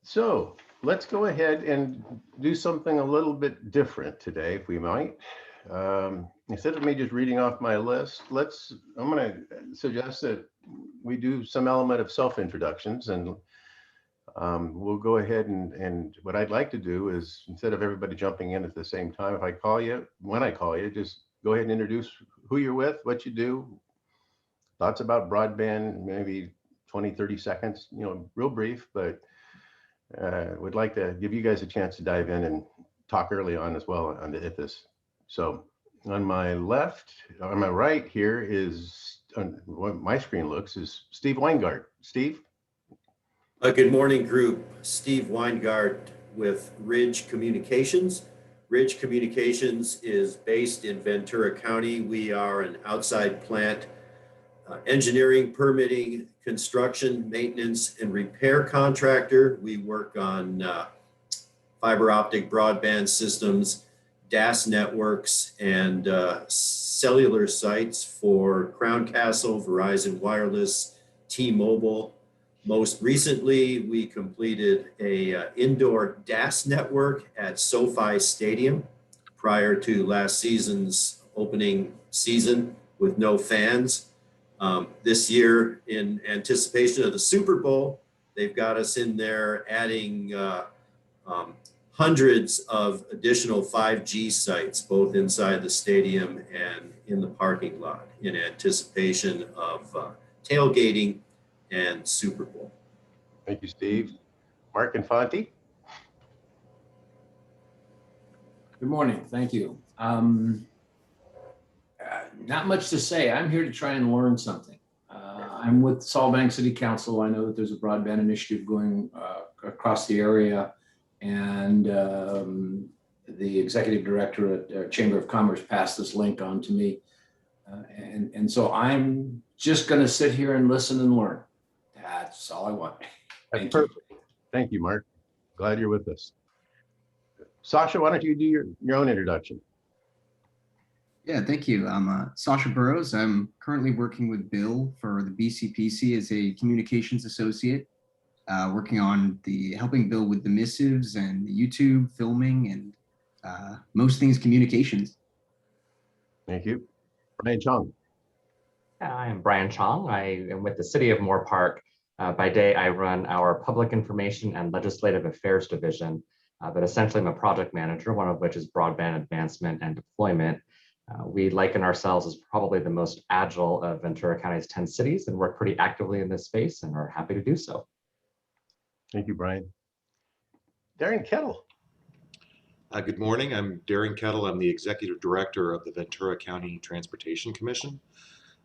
So let's go ahead and do something a little bit different today, if we might. Instead of me just reading off my list, I'm going to suggest that we do some element of self-introductions, and we'll go ahead and what I'd like to do is, instead of everybody jumping in at the same time, if I call you, when I call you, just go ahead and introduce who you're with, what you do, thoughts about broadband, maybe 20, 30 seconds, real brief, but would like to give you guys a chance to dive in and talk early on as well at this. So on my right here is, on what my screen looks, is Steve Weingart. Steve? Good morning, group. Steve Weingart with Ridge Communications. Ridge Communications is based in Ventura County. We are an outside plant engineering, permitting, construction, maintenance, and repair contractor. We work on fiber optic broadband systems, DAS networks, and cellular sites for Crown Castle, Verizon Wireless, T-Mobile. Most recently, we completed a indoor DAS network at SoFi Stadium prior to last season's opening season with no fans. This year, in anticipation of the Super Bowl, they've got us in there adding hundreds of additional 5G sites, both inside the stadium and in the parking lot, in anticipation of tailgating and Super Bowl. Thank you, Steve. Mark Infanti? Good morning. Thank you. Not much to say. I'm here to try and learn something. I'm with Salt City Council. I know that there's a broadband initiative going across the area, and the executive director at Chamber of Commerce passed this link on to me. And so I'm just going to sit here and listen and learn. That's all I want. Thank you. Thank you, Mark. Glad you're with us. Sasha, why don't you do your own introduction? Yeah, thank you. I'm Sasha Burrows. I'm currently working with Bill for the BCPC as a communications associate, working on helping Bill with the missives and the YouTube filming and most things communications. Thank you. Brian Chong. I am Brian Chong. I am with the City of Moore Park. By day, I run our Public Information and Legislative Affairs Division, but essentially I'm a project manager, one of which is broadband advancement and deployment. We liken ourselves as probably the most agile of Ventura County's 10 cities and work pretty actively in this space and are happy to do so. Thank you, Brian. Darren Kettle. Good morning. I'm Darren Kettle. I'm the Executive Director of the Ventura County Transportation Commission.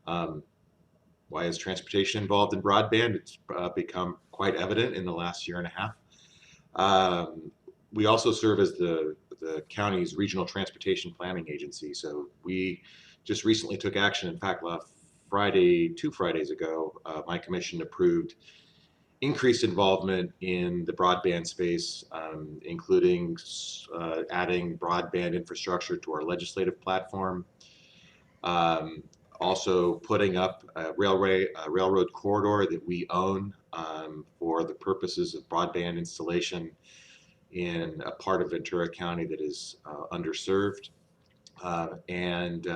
Why is transportation involved in broadband? It's become quite evident in the last year and a half. We also serve as the county's regional transportation planning agency. So we just recently took action. In fact, two Fridays ago, my commission approved increased involvement in the broadband space, including adding broadband infrastructure to our legislative platform. Also putting up a railroad corridor that we own for the purposes of broadband installation in a part of Ventura County that is underserved, and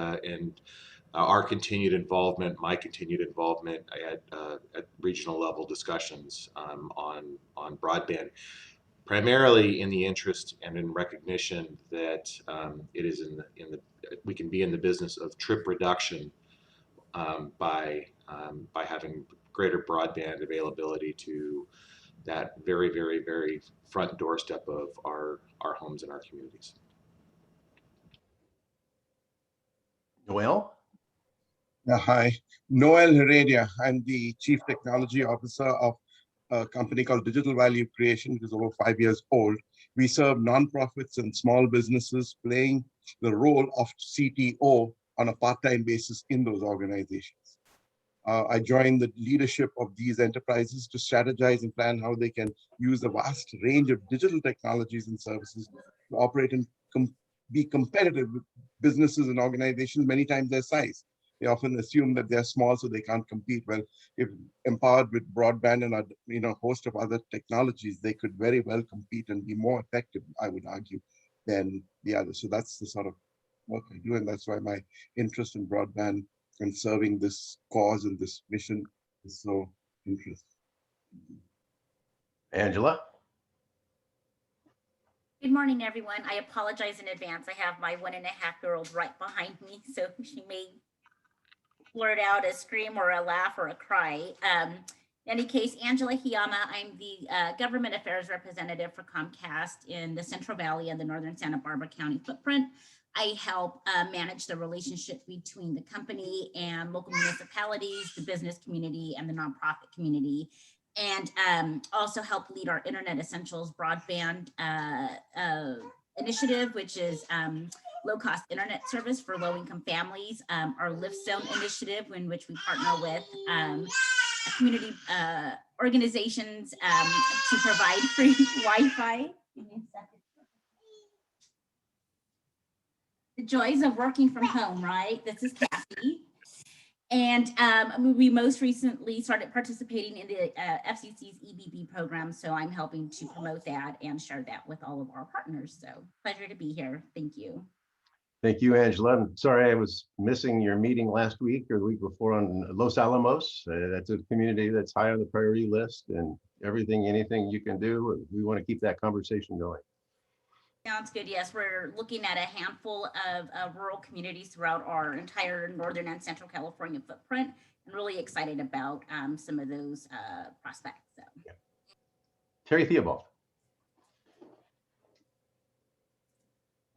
our continued involvement, my continued involvement at regional level discussions on broadband, primarily in the interest and in recognition that it is we can be in the business of trip reduction by having greater broadband availability to that very, very, very front doorstep of our homes and our communities. Noel? Hi, Noel Heredia. I'm the Chief Technology Officer of a company called Digital Value Creation, which is over 5 years old. We serve nonprofits and small businesses playing the role of CTO on a part-time basis in those organizations. I joined the leadership of these enterprises to strategize and plan how they can use a vast range of digital technologies and services to operate and be competitive with businesses and organizations many times their size. they often assume that they're small, so they can't compete. Well, if empowered with broadband and a host of other technologies, they could very well compete and be more effective, I would argue, than the others. So that's the sort of work I do, and that's why my interest in broadband and serving this cause and this mission is so interesting. Angela? Good morning, everyone. I apologize in advance. I have my 1.5-year-old right behind me, so she may blurt out a scream or a laugh or a cry. In any case, Angela Hiyama, I'm the government affairs representative for Comcast in the Central Valley and the Northern Santa Barbara County footprint. I help manage the relationship between the company and local municipalities, the business community, and the nonprofit community, and also help lead our Internet Essentials broadband initiative, which is low-cost internet service for low-income families. Our Liftstone initiative, in which we partner with community organizations to provide free Wi-Fi. The joys of working from home, right? This is Kathy. And we most recently started participating in the FCC's EBB program. So I'm helping to promote that and share that with all of our partners. So pleasure to be here. Thank you. Thank you, Angela. I'm sorry I was missing your meeting last week or the week before on Los Alamos. That's a community that's high on the priority list, and anything you can do, we want to keep that conversation going. Sounds good. Yes, we're looking at a handful of rural communities throughout our entire Northern and Central California footprint, and really excited about some of those prospects. So. Yeah. Terry Theobald.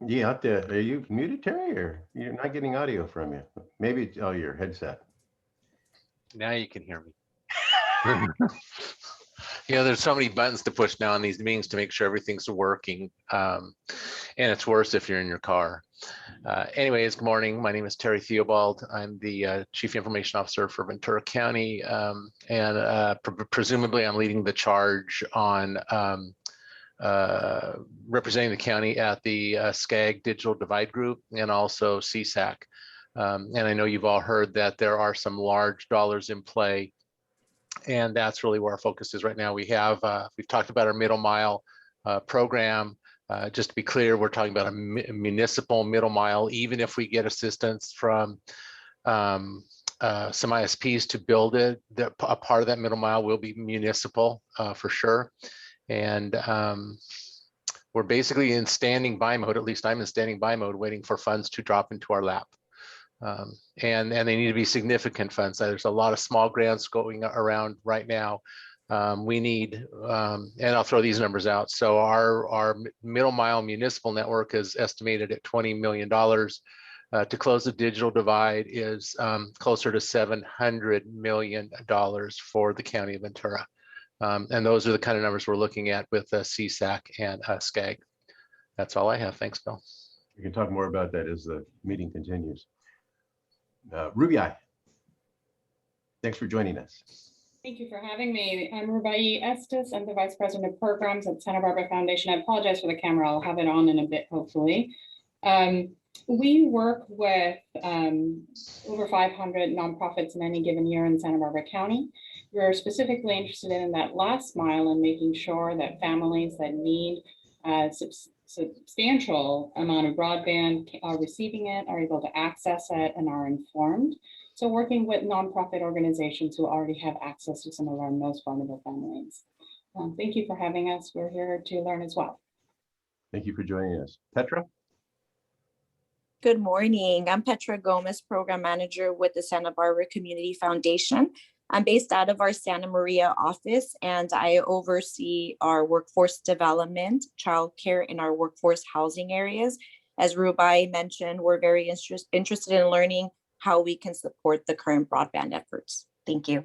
Yeah, are you muted, Terry, or you're not getting audio from you? Maybe, oh, your headset. Now you can hear me. There's so many buttons to push now in these meetings to make sure everything's working. And it's worse if you're in your car. Anyways, good morning. My name is Terry Theobald. I'm the Chief Information Officer for Ventura County. And presumably I'm leading the charge on representing the county at the SCAG Digital Divide Group and also CSAC. And I know you've all heard that there are some large dollars in play, and that's really where our focus is right now. We've talked about our middle mile program. Just to be clear, we're talking about a municipal middle mile. Even if we get assistance from some ISPs to build it, a part of that middle mile will be municipal for sure. And we're basically in standing by mode. At least I'm in standing by mode, waiting for funds to drop into our lap. And they need to be significant funds. There's a lot of small grants going around right now. We need, and I'll throw these numbers out. So our middle mile municipal network is estimated at $20 million. To close the digital divide is closer to $700 million for the county of Ventura. And those are the kind of numbers we're looking at with CSAC and SCAG. That's all I have. Thanks, Bill. We can talk more about that as the meeting continues. Rubai, thanks for joining us. Thank you for having me. I'm Rubai Estes. I'm the Vice President of Programs at Santa Barbara Foundation. I apologize for the camera. I'll have it on in a bit, hopefully. We work with over 500 nonprofits in any given year in Santa Barbara County. We're specifically interested in that last mile and making sure that families that need substantial amount of broadband are receiving it, are able to access it, and are informed. So working with nonprofit organizations who already have access to some of our most vulnerable families. Thank you for having us. We're here to learn as well. Thank you for joining us. Petra? Good morning. I'm Petra Gomez, Program Manager with the Santa Barbara Community Foundation. I'm based out of our Santa Maria office, and I oversee our workforce development, childcare, and our workforce housing areas. As Rubai mentioned, we're very interested in learning how we can support the current broadband efforts. Thank you.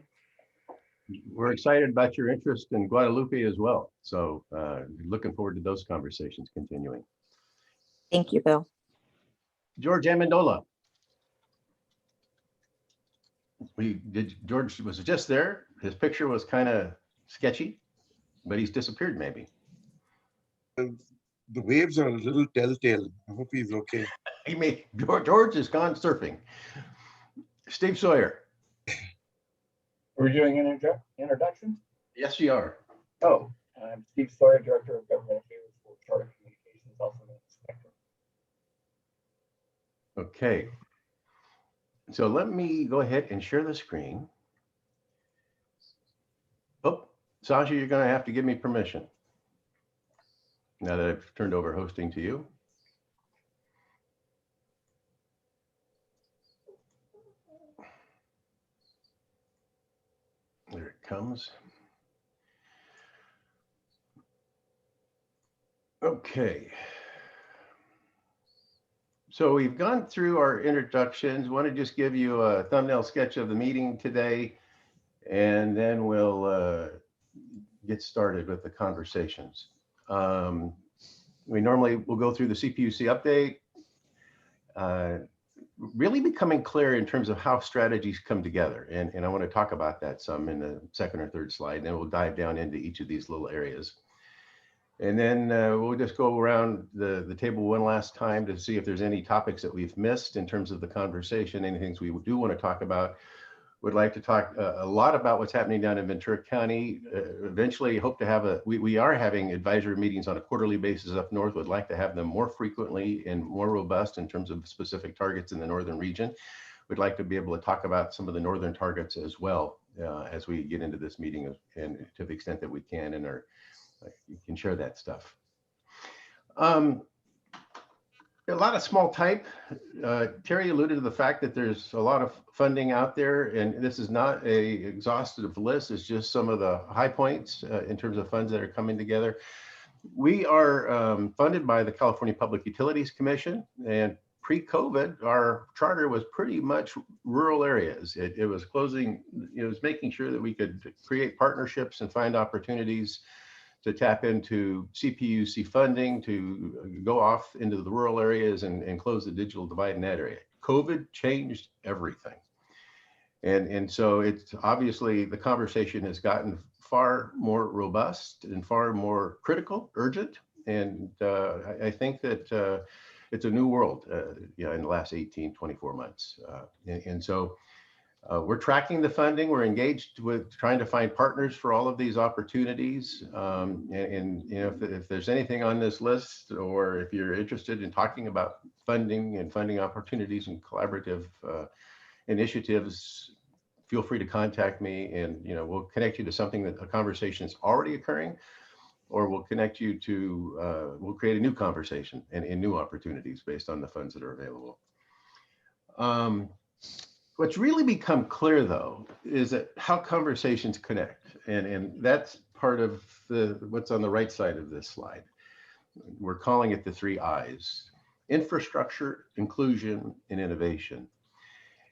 We're excited about your interest in Guadalupe as well. So looking forward to those conversations continuing. Thank you, Bill. George Amendola. George was just there. His picture was kind of sketchy, but he's disappeared maybe. The waves are a little telltale. I hope he's okay. George is gone surfing. Steve Sawyer. We're doing an introduction? Yes, you are. Oh, I'm Steve Sawyer, Director of Government Affairs for Charter Communications, also known as Spectrum. Okay. So let me go ahead and share the screen. Oh, Sasha, you're going to have to give me permission now that I've turned over hosting to you. There it comes. Okay. So we've gone through our introductions. Want to just give you a thumbnail sketch of the meeting today, and then we'll get started with the conversations. We normally will go through the CPUC update, really becoming clear in terms of how strategies come together. And I want to talk about that some in the second or third slide, and then we'll dive down into each of these little areas. And then we'll just go around the table one last time to see if there's any topics that we've missed in terms of the conversation, any things we do want to talk about. Would like to talk a lot about what's happening down in Ventura County. Eventually hope to have we are having advisory meetings on a quarterly basis up north. Would like to have them more frequently and more robust in terms of specific targets in the northern region. We'd like to be able to talk about some of the northern targets as well as we get into this meeting, and to the extent that we can, and you can share that stuff. A lot of small type. Terry alluded to the fact that there's a lot of funding out there, and this is not a exhaustive list. It's just some of the high points in terms of funds that are coming together. We are funded by the California Public Utilities Commission, and pre-COVID, our charter was pretty much rural areas. It was closing, it was making sure that we could create partnerships and find opportunities to tap into CPUC funding, to go off into the rural areas and close the digital divide in that area. COVID changed everything. And so it's obviously the conversation has gotten far more robust and far more critical, urgent. And I think that it's a new world in the last 18, 24 months. So we're tracking the funding. We're engaged with trying to find partners for all of these opportunities. If there's anything on this list, or if you're interested in talking about funding and funding opportunities and collaborative initiatives, feel free to contact me, and we'll connect you to something that a conversation is already occurring, or we'll connect you to, we'll create a new conversation and new opportunities based on the funds that are available. What's really become clear, though, is that how conversations connect. And that's part of what's on the right side of this slide. We're calling it the 3 I's: infrastructure, inclusion, and innovation.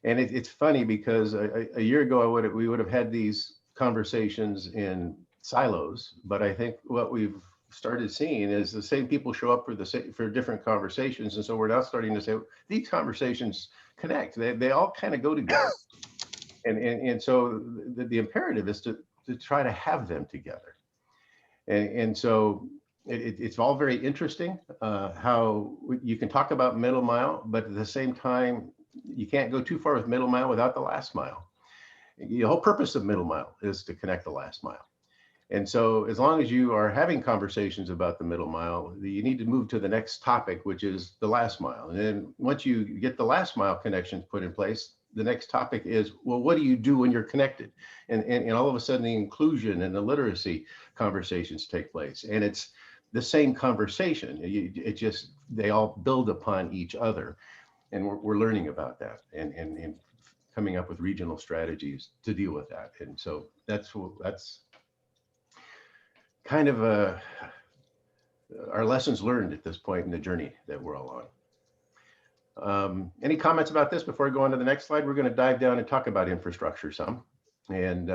And it's funny because a year ago, we would have had these conversations in silos, but I think what we've started seeing is the same people show up for different conversations. And so we're now starting to say, these conversations connect. They all kind of go together. And so the imperative is to try to have them together. And so it's all very interesting how you can talk about middle mile, but at the same time, you can't go too far with middle mile without the last mile. The whole purpose of middle mile is to connect the last mile. And so as long as you are having conversations about the middle mile, you need to move to the next topic, which is the last mile. And then once you get the last mile connections put in place, the next topic is, well, what do you do when you're connected? And all of a sudden the inclusion and the literacy conversations take place. And it's the same conversation. They all build upon each other. And we're learning about that and coming up with regional strategies to deal with that. And so that's kind of our lessons learned at this point in the journey that we're all on. Any comments about this before I go on to the next slide? We're going to dive down and talk about infrastructure some, and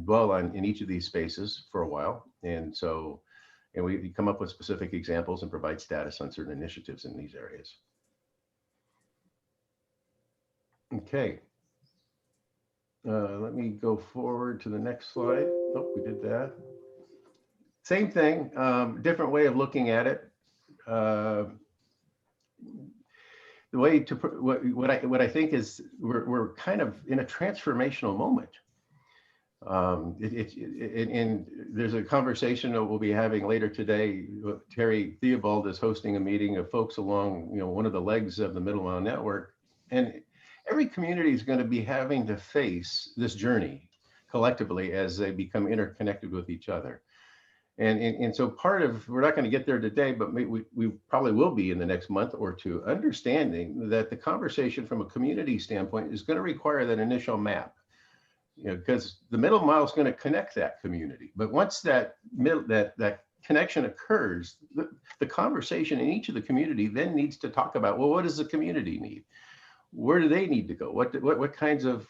dwell in each of these spaces for a while. And we come up with specific examples and provide status on certain initiatives in these areas. Okay. Let me go forward to the next slide. Oh, we did that. Same thing, different way of looking at it. The the way to what I think is we're kind of in a transformational moment. And there's a conversation that we'll be having later today. Terry Theobald is hosting a meeting of folks along, one of the legs of the Middle Mile Network, and every community is going to be having to face this journey collectively as they become interconnected with each other. And so part of, we're not going to get there today, but we probably will be in the next month or two, understanding that the conversation from a community standpoint is going to require that initial map. Because the middle mile is going to connect that community. But once that connection occurs, the conversation in each of the community then needs to talk about, well, what does the community need? Where do they need to go? What kinds of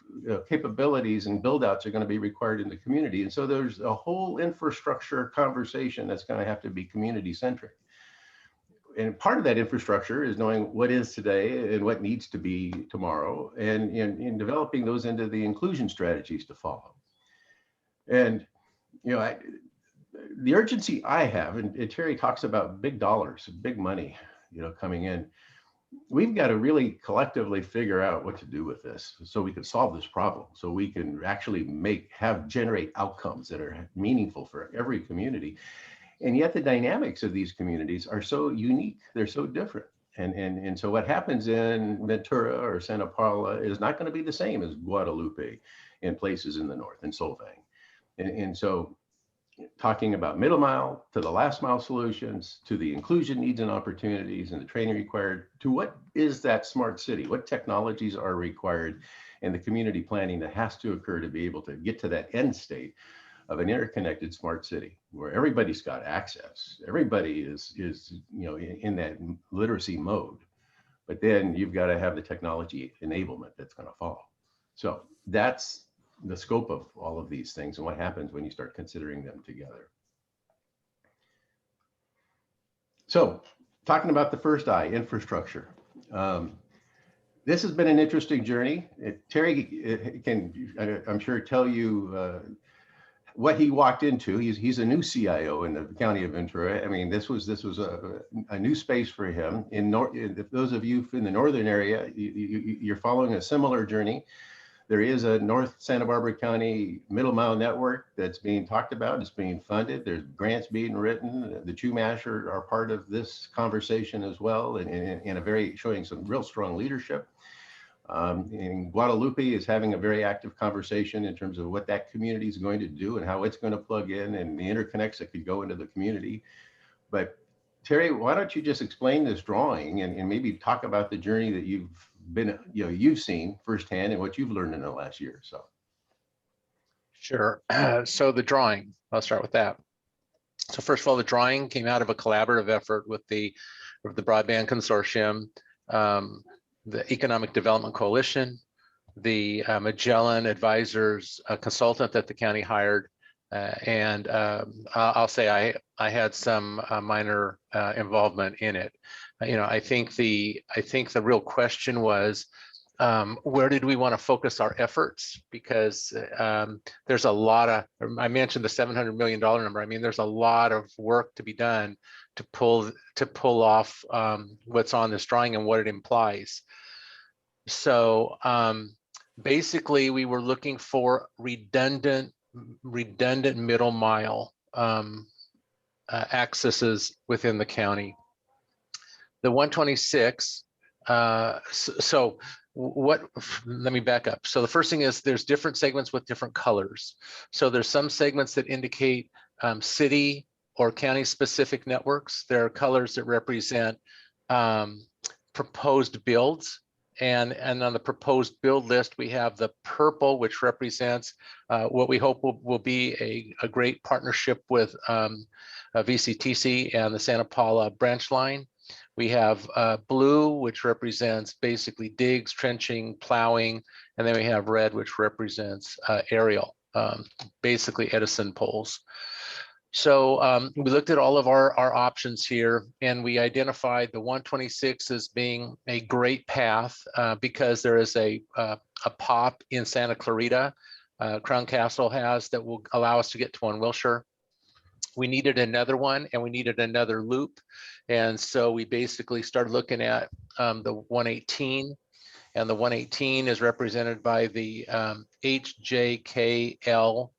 capabilities and build outs are going to be required in the community? And so there's a whole infrastructure conversation that's going to have to be community centric. And part of that infrastructure is knowing what is today and what needs to be tomorrow, and in developing those into the inclusion strategies to follow. And the urgency I have, and Terry talks about big dollars, big money, coming in. We've got to really collectively figure out what to do with this so we can solve this problem, so we can actually generate outcomes that are meaningful for every community. And yet the dynamics of these communities are so unique, they're so different. And so what happens in Ventura or Santa Paula is not going to be the same as Guadalupe and places in the north and Solvang. And so talking about middle mile to the last mile solutions, to the inclusion needs and opportunities and the training required, to what is that smart city? What technologies are required, and the community planning that has to occur to be able to get to that end state of an interconnected smart city where everybody's got access. Everybody is in that literacy mode, but then you've got to have the technology enablement that's going to follow. So that's the scope of all of these things and what happens when you start considering them together. So talking about the first I, infrastructure. This has been an interesting journey. Terry can, I'm sure, tell you what he walked into. He's a new CIO in the county of Ventura. I mean, this was a new space for him. If those of you in the northern area, you're following a similar journey. There is a North Santa Barbara County Middle Mile Network that's being talked about. It's being funded. There's grants being written. The Chumash are part of this conversation as well, and showing some real strong leadership. And Guadalupe is having a very active conversation in terms of what that community is going to do and how it's going to plug in and the interconnects that could go into the community. But Terry, why don't you just explain this drawing and maybe talk about the journey that you've seen firsthand and what you've learned in the last year or so. Sure. So the drawing, I'll start with that. So first of all, the drawing came out of a collaborative effort with the Broadband Consortium, the Economic Development Coalition, the Magellan Advisors consultant that the county hired, and I'll say I had some minor involvement in it. I think the real question was, where did we want to focus our efforts? Because there's a lot of, I mentioned the $700 million number. I mean, there's a lot of work to be done to pull off what's on this drawing and what it implies. So basically, we were looking for redundant middle mile accesses within the county. The 126. Let me back up. So the first thing is there's different segments with different colors. So there's some segments that indicate city or county specific networks. There are colors that represent proposed builds. And on the proposed build list, we have the purple, which represents what we hope will be a great partnership with VCTC and the Santa Paula branch line. We have blue, which represents basically digs, trenching, plowing, and then we have red, which represents aerial, basically Edison poles. So we looked at all of our options here, and we identified the 126 as being a great path because there is a POP in Santa Clarita, Crown Castle has, that will allow us to get to One Wilshire. we needed another one and we needed another loop. And so we basically started looking at the 118, and the 118 is represented by the HJKL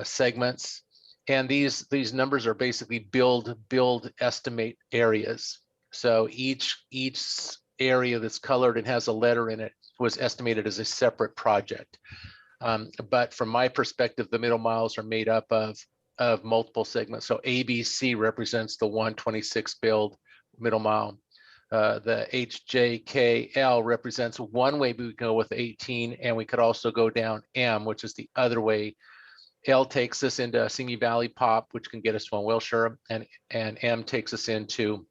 segments. And these numbers are basically build estimate areas. So each area that's colored and has a letter in it was estimated as a separate project. But from my perspective, the middle miles are made up of multiple segments. So ABC represents the 126 build middle mile. The HJKL represents one way we can go with 18, and we could also go down M, which is the other way. L takes us into Simi Valley Pop, which can get us to Wilshire, and M takes us into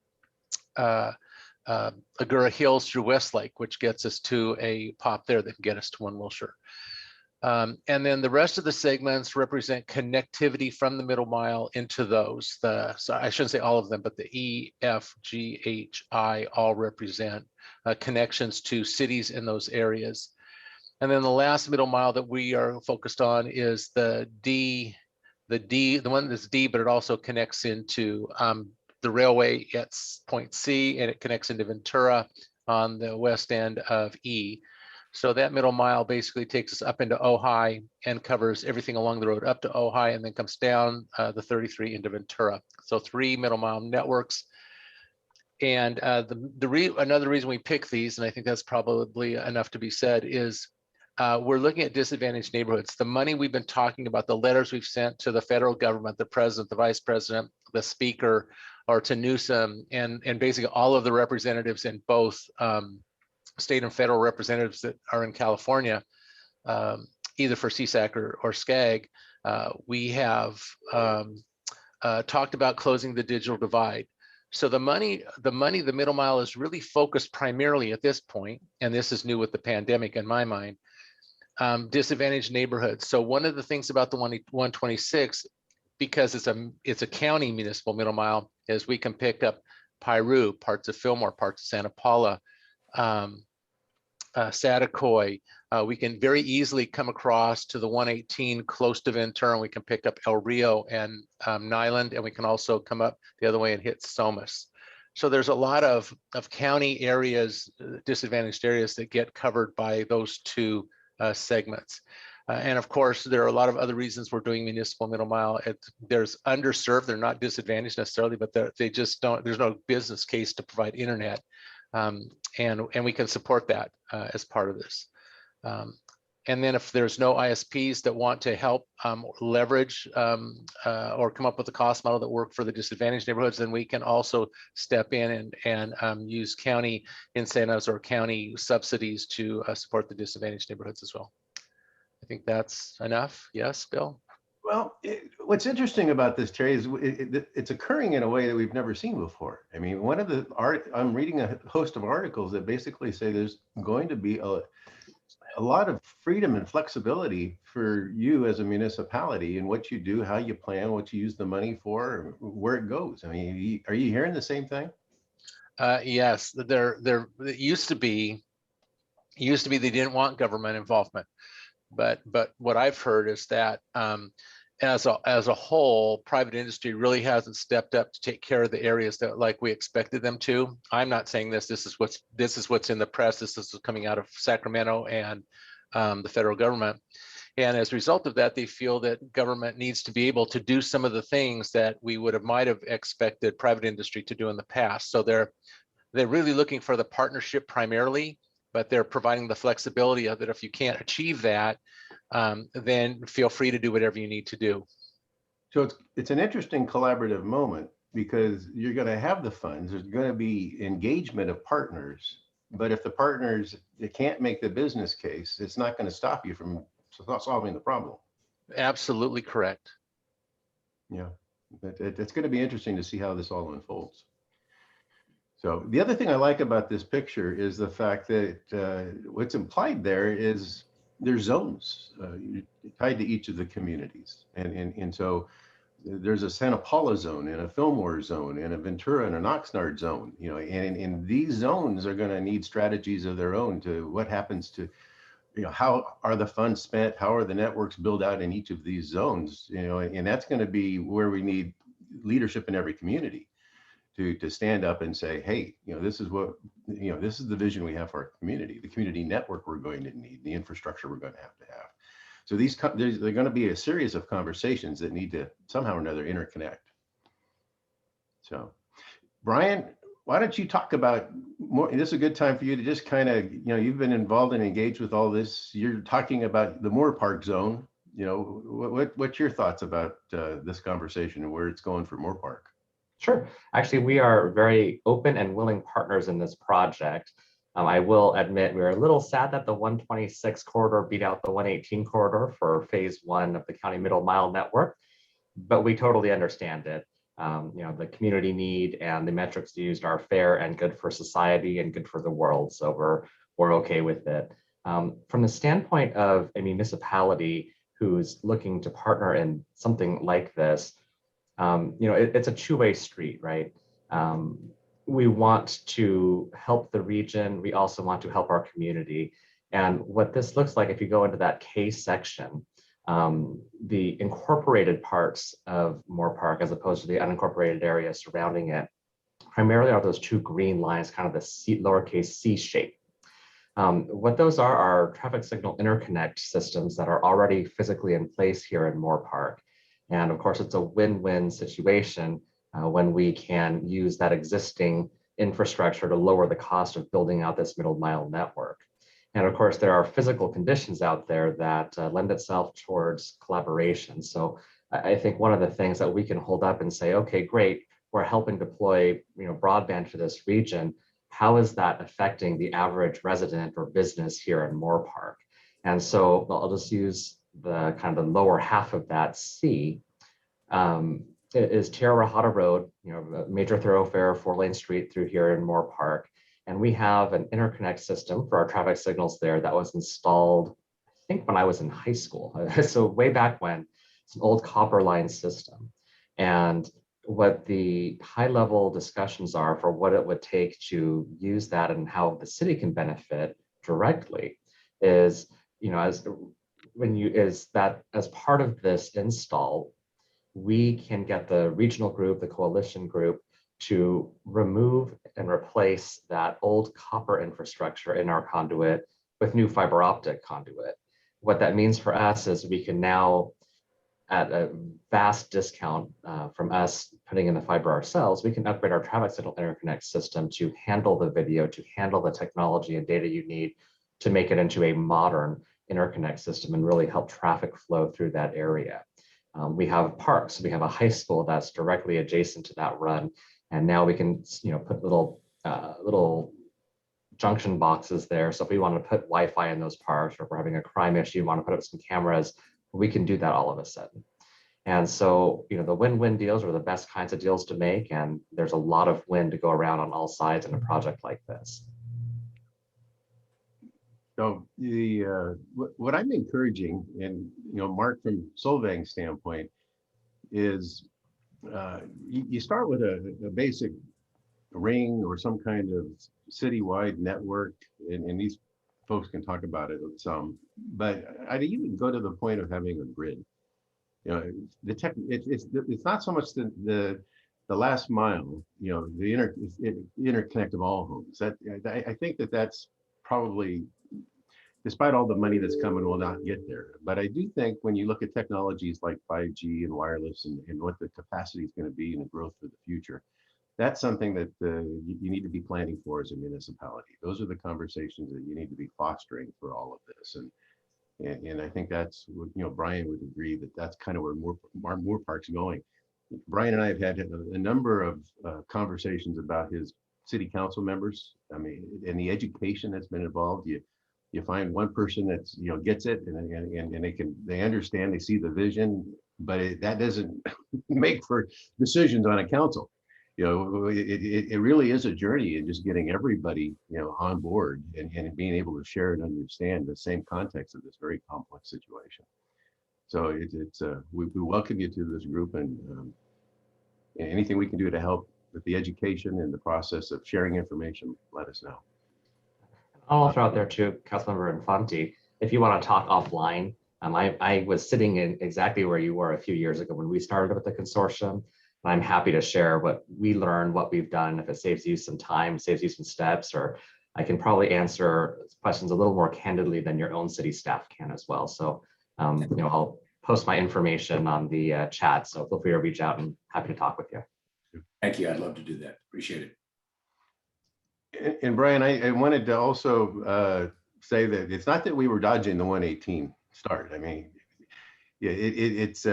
Agoura Hills through Westlake, which gets us to a pop there that can get us to Wilshire. And then the rest of the segments represent connectivity from the middle mile into those. So I shouldn't say all of them, but the E, F, G, H, I all represent connections to cities in those areas. And then the last middle mile that we are focused on is the one that's D, but it also connects into the railway at point C, and it connects into Ventura on the west end of E. So that middle mile basically takes us up into Ojai and covers everything along the road up to Ojai, and then comes down the 33 into Ventura. So 3 middle mile networks. And another reason we pick these, and I think that's probably enough to be said, is we're looking at disadvantaged neighborhoods. The money we've been talking about, the letters we've sent to the federal government, the president, the vice president, the speaker, or to Newsom, and basically all of the representatives in both state and federal representatives that are in California, either for CSAC or SCAG, we have talked about closing the digital divide. So the middle mile is really focused primarily at this point, and this is new with the pandemic in my mind, disadvantaged neighborhoods. So one of the things about the 126, because it's a county municipal middle mile, is we can pick up Piru, parts of Fillmore, parts of Santa Paula, Saticoy. We can very easily come across to the 118 close to Ventura, and we can pick up El Rio and Nyland, and we can also come up the other way and hit Somas. So there's a lot of county areas, disadvantaged areas, that get covered by those two segments. And of course, there are a lot of other reasons we're doing municipal middle mile. There's underserved, they're not disadvantaged necessarily, but they just don't, there's no business case to provide internet. And we can support that as part of this. And then if there's no ISPs that want to help leverage or come up with a cost model that work for the disadvantaged neighborhoods, then we can also step in and use county incentives or county subsidies to support the disadvantaged neighborhoods as well. I think that's enough. Yes, Bill? Well, what's interesting about this, Terry, is it's occurring in a way that we've never seen before. I mean, I'm reading a host of articles that basically say there's going to be a lot of freedom and flexibility for you as a municipality in what you do, how you plan, what you use the money for, where it goes. I mean, are you hearing the same thing? Yes, it used to be they didn't want government involvement. But what I've heard is that as a whole, private industry really hasn't stepped up to take care of the areas that like we expected them to. I'm not saying this. This is what's in the press. This is coming out of Sacramento and the federal government. And as a result of that, they feel that government needs to be able to do some of the things that we might have expected private industry to do in the past. So they're really looking for the partnership primarily, but they're providing the flexibility of it. If you can't achieve that, then feel free to do whatever you need to do. So it's an interesting collaborative moment, because you're going to have the funds, there's going to be engagement of partners, but if the partners, they can't make the business case, it's not going to stop you from solving the problem. Absolutely correct. Yeah, it's going to be interesting to see how this all unfolds. So the other thing I like about this picture is the fact that what's implied there is there's zones tied to each of the communities. And so there's a Santa Paula zone and a Fillmore zone and a Ventura and an Oxnard zone, and these zones are going to need strategies of their own to what happens to how are the funds spent? How are the networks built out in each of these zones? And that's going to be where we need leadership in every community to stand up and say, hey, this is what, this is the vision we have for our community, the community network we're going to need, the infrastructure we're going to have. So they're going to be a series of conversations that need to somehow or another interconnect. So, Brian, why don't you talk about more? This is a good time for you to just kind of, you've been involved and engaged with all this. You're talking about the Moore Park zone. What's your thoughts about this conversation and where it's going for Moore Park? Sure. Actually, we are very open and willing partners in this project. I will admit we are a little sad that the 126 corridor beat out the 118 corridor for phase 1 of the county middle mile network, but we totally understand it. The community need and the metrics used are fair and good for society and good for the world, so we're okay with it. From the standpoint of a municipality who's looking to partner in something like this, it's a two-way street, right? We want to help the region. We also want to help our community. And what this looks like, if you go into that K section, the incorporated parts of Moore Park, as opposed to the unincorporated area surrounding it, primarily are those two green lines, kind of the lowercase c shape. What those are traffic signal interconnect systems that are already physically in place here in Moore Park. And of course, it's a win-win situation when we can use that existing infrastructure to lower the cost of building out this middle mile network. And of course, there are physical conditions out there that lend itself towards collaboration. So I think one of the things that we can hold up and say, okay, great, we're helping deploy broadband for this region. How is that affecting the average resident or business here in Moore Park? And so I'll just use the kind of the lower half of that C, is Terrahata Road, a major thoroughfare, 4-lane street through here in Moore Park. And we have an interconnect system for our traffic signals there that was installed, I think, when I was in high school. So way back when. It's an old copper line system. And what the high level discussions are for what it would take to use that and how the city can benefit directly is, as part of this install, we can get the regional group, the coalition group, to remove and replace that old copper infrastructure in our conduit with new fiber optic conduit. What that means for us is we can now, at a vast discount from us putting in the fiber ourselves, we can upgrade our traffic signal interconnect system to handle the video, to handle the technology and data you need to make it into a modern interconnect system and really help traffic flow through that area. We have parks. We have a high school that's directly adjacent to that run. And now we can, put little junction boxes there. So if we want to put Wi-Fi in those parks, or if we're having a crime issue, want to put up some cameras, we can do that all of a sudden. And so, the win-win deals are the best kinds of deals to make. And there's a lot of win to go around on all sides in a project like this. So what I'm encouraging, and Mark, from Solvang's standpoint, is you start with a basic ring or some kind of citywide network, and these folks can talk about it some, but I'd even go to the point of having a grid. It's not so much the last mile, the interconnect of all homes. That I think that's probably, despite all the money that's coming, will not get there. But I do think when you look at technologies like 5G and wireless and what the capacity is going to be and the growth for the future, that's something that you need to be planning for as a municipality. Those are the conversations that you need to be fostering for all of this. And I think that's, Brian would agree that that's kind of where Moore Park's going. Brian and I have had a number of conversations about his city council members. I mean, and the education that's been involved. You find one person that's gets it, and they understand, they see the vision, but that doesn't make for decisions on a council. It really is a journey in just getting everybody on board and being able to share and understand the same context of this very complex situation. So we welcome you to this group, and anything we can do to help with the education and the process of sharing information, let us know. I'll throw out there too, Councilmember Infante. if you want to talk offline, I was sitting in exactly where you were a few years ago when we started with the consortium. And I'm happy to share what we learned, what we've done, if it saves you some time, saves you some steps, or I can probably answer questions a little more candidly than your own city staff can as well. So, I'll post my information on the chat. So feel free to reach out and happy to talk with you. Thank you. I'd love to do that. Appreciate it. And Brian, I wanted to also say that it's not that we were dodging the 118 start. I mean, yeah, it's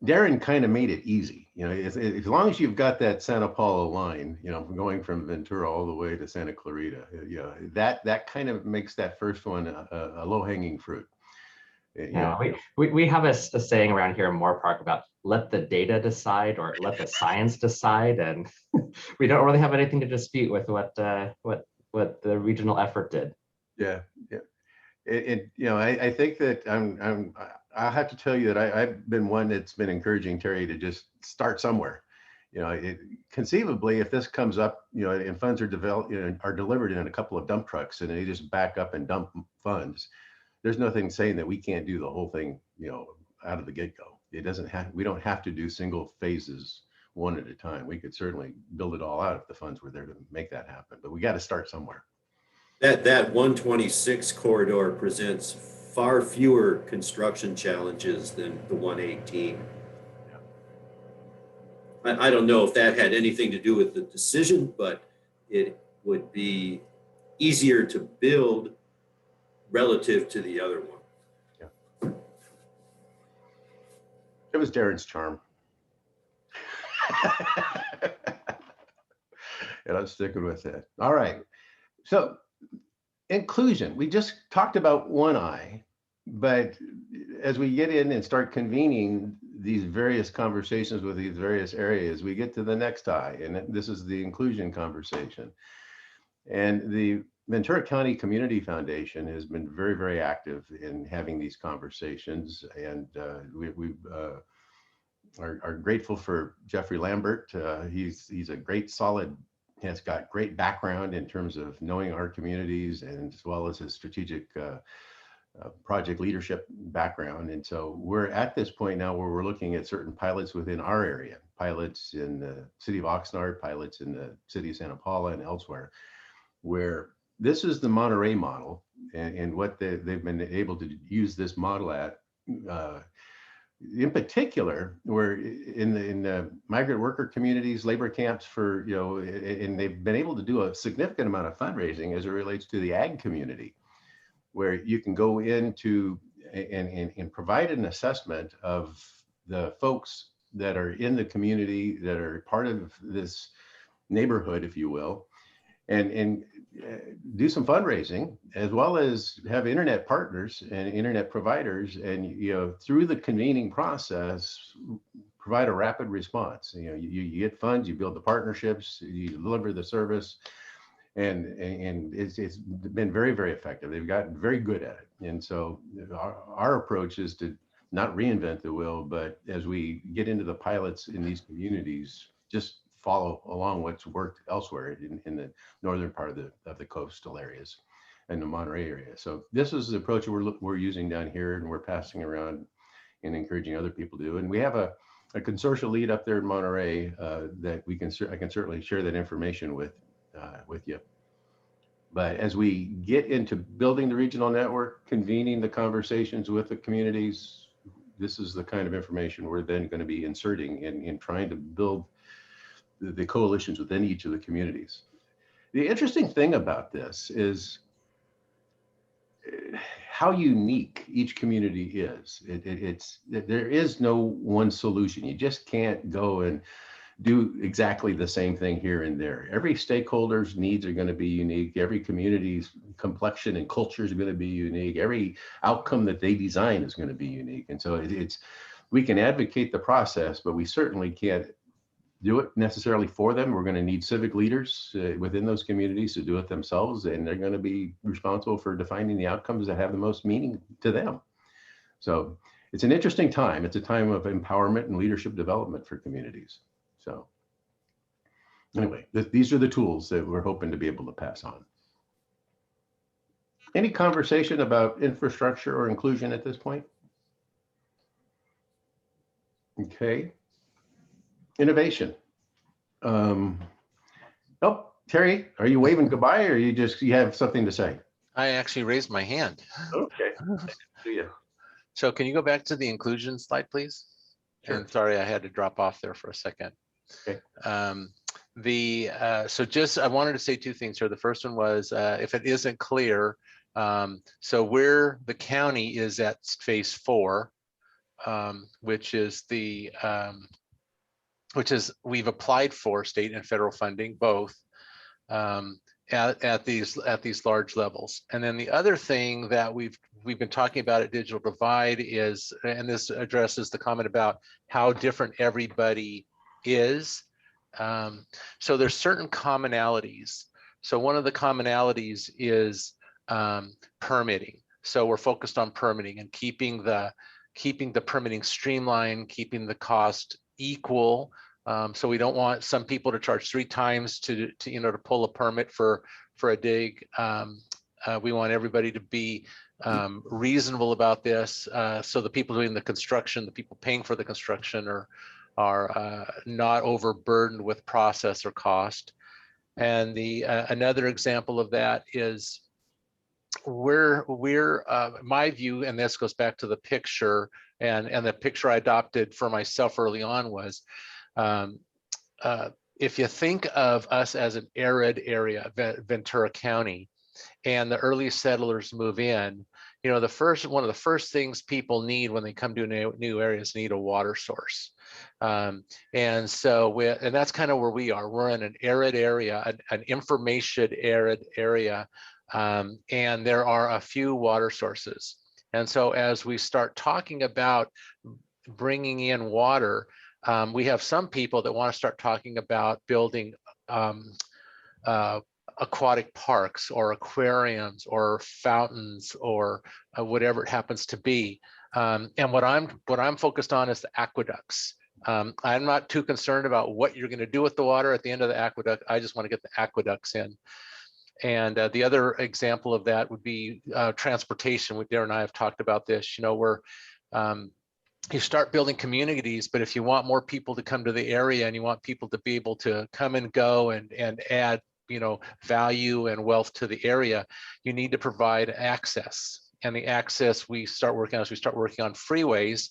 Darren kind of made it easy. As long as you've got that Santa Paula line, going from Ventura all the way to Santa Clarita, that kind of makes that first one a low-hanging fruit. We have a saying around here in Moore Park about let the data decide or let the science decide, and we don't really have anything to dispute with what the regional effort did. Yeah. I think that I'll have to tell you that I've been one that's been encouraging Terry to just start somewhere. Conceivably, if this comes up, and funds are delivered in a couple of dump trucks and they just back up and dump funds, there's nothing saying that we can't do the whole thing, out of the get-go. We don't have to do single phases one at a time. We could certainly build it all out if the funds were there to make that happen, but we got to start somewhere. That 126 corridor presents far fewer construction challenges than the 118. I don't know if that had anything to do with the decision, but it would be easier to build relative to the other one. Yeah. It was Darren's charm. And I'm sticking with it. All right. So inclusion, we just talked about one eye, but as we get in and start convening these various conversations with these various areas, we get to the next eye, and this is the inclusion conversation. And the Ventura County Community Foundation has been very, very active in having these conversations, and we are grateful for Jeffrey Lambert. He's a great, solid, has got great background in terms of knowing our communities, and as well as his strategic project leadership background. And so we're at this point now where we're looking at certain pilots within our area, pilots in the city of Oxnard, pilots in the city of Santa Paula and elsewhere, where this is the Monterey model, and what they've been able to use this model at. In particular, we're in the migrant worker communities, labor camps for, and they've been able to do a significant amount of fundraising as it relates to the ag community, where you can go into and provide an assessment of the folks that are in the community, that are part of this neighborhood, if you will, and do some fundraising, as well as have internet partners and internet providers, and through the convening process, provide a rapid response. You get funds, you build the partnerships, you deliver the service, and it's been very, very effective. They've gotten very good at it. And so our approach is to not reinvent the wheel, but as we get into the pilots in these communities, just follow along what's worked elsewhere in the northern part of the coastal areas and the Monterey area. So this is the approach we're using down here, and we're passing around and encouraging other people to do. And we have a consortium lead up there in Monterey that I can certainly share that information with you. But as we get into building the regional network, convening the conversations with the communities, this is the kind of information we're then going to be inserting in trying to build the coalitions within each of the communities. The interesting thing about this is how unique each community is. There is no one solution. You just can't go and do exactly the same thing here and there. Every stakeholder's needs are going to be unique. Every community's complexion and culture is going to be unique. Every outcome that they design is going to be unique. And so we can advocate the process, but we certainly can't do it necessarily for them. We're going to need civic leaders within those communities to do it themselves, and they're going to be responsible for defining the outcomes that have the most meaning to them. So it's an interesting time. It's a time of empowerment and leadership development for communities. So anyway, these are the tools that we're hoping to be able to pass on. Any conversation about infrastructure or inclusion at this point? Okay. Innovation. Oh, Terry, are you waving goodbye or you have something to say? I actually raised my hand. Okay. Do you? So can you go back to the inclusion slide, please? Sure. And sorry, I had to drop off there for a second. Okay. So just, I wanted to say two things here. The first one was, if it isn't clear, so where the county is at phase 4, which is we've applied for state and federal funding both, at these large levels. And then the other thing that we've been talking about at Digital Divide is, and this addresses the comment about how different everybody is. So there's certain commonalities. So one of the commonalities is permitting. So we're focused on permitting and keeping the permitting streamlined, keeping the cost equal. So we don't want some people to charge 3 times to pull a permit for a dig. We want everybody to be reasonable about this. So the people doing the construction, the people paying for the construction are not overburdened with process or cost. And another example of that is my view, and this goes back to the picture, and the picture I adopted for myself early on was, if you think of us as an arid area, Ventura County, and the early settlers move in, one of the first things people need when they come to new areas need a water source. And that's kind of where we are. We're in an arid area, an information arid area, and there are a few water sources. And so as we start talking about bringing in water, we have some people that want to start talking about building aquatic parks or aquariums or fountains or whatever it happens to be. And what I'm focused on is the aqueducts. I'm not too concerned about what you're going to do with the water at the end of the aqueduct. I just want to get the aqueducts in. And the other example of that would be transportation. Darren and I have talked about this. Where you start building communities, but if you want more people to come to the area and you want people to be able to come and go and add value and wealth to the area, you need to provide access. And the access we start working on freeways,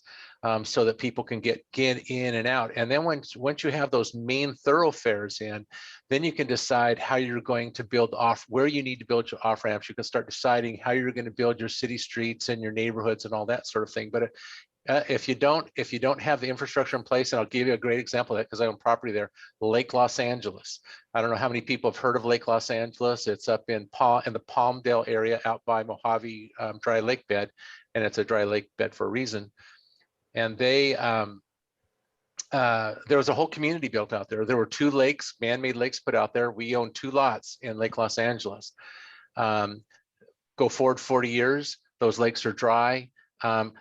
so that people can get in and out. And then once you have those main thoroughfares in, then you can decide how you're going to build where you need to build your off ramps. You can start deciding how you're going to build your city streets and your neighborhoods and all that sort of thing. But if you don't have the infrastructure in place, and I'll give you a great example of that because I own property there, Lake Los Angeles. I don't know how many people have heard of Lake Los Angeles. It's up in the Palmdale area out by Mojave dry lake bed, and it's a dry lake bed for a reason. And there was a whole community built out there. There were 2 lakes, man-made lakes put out there. We own 2 lots in Lake Los Angeles. Go forward 40 years, those lakes are dry.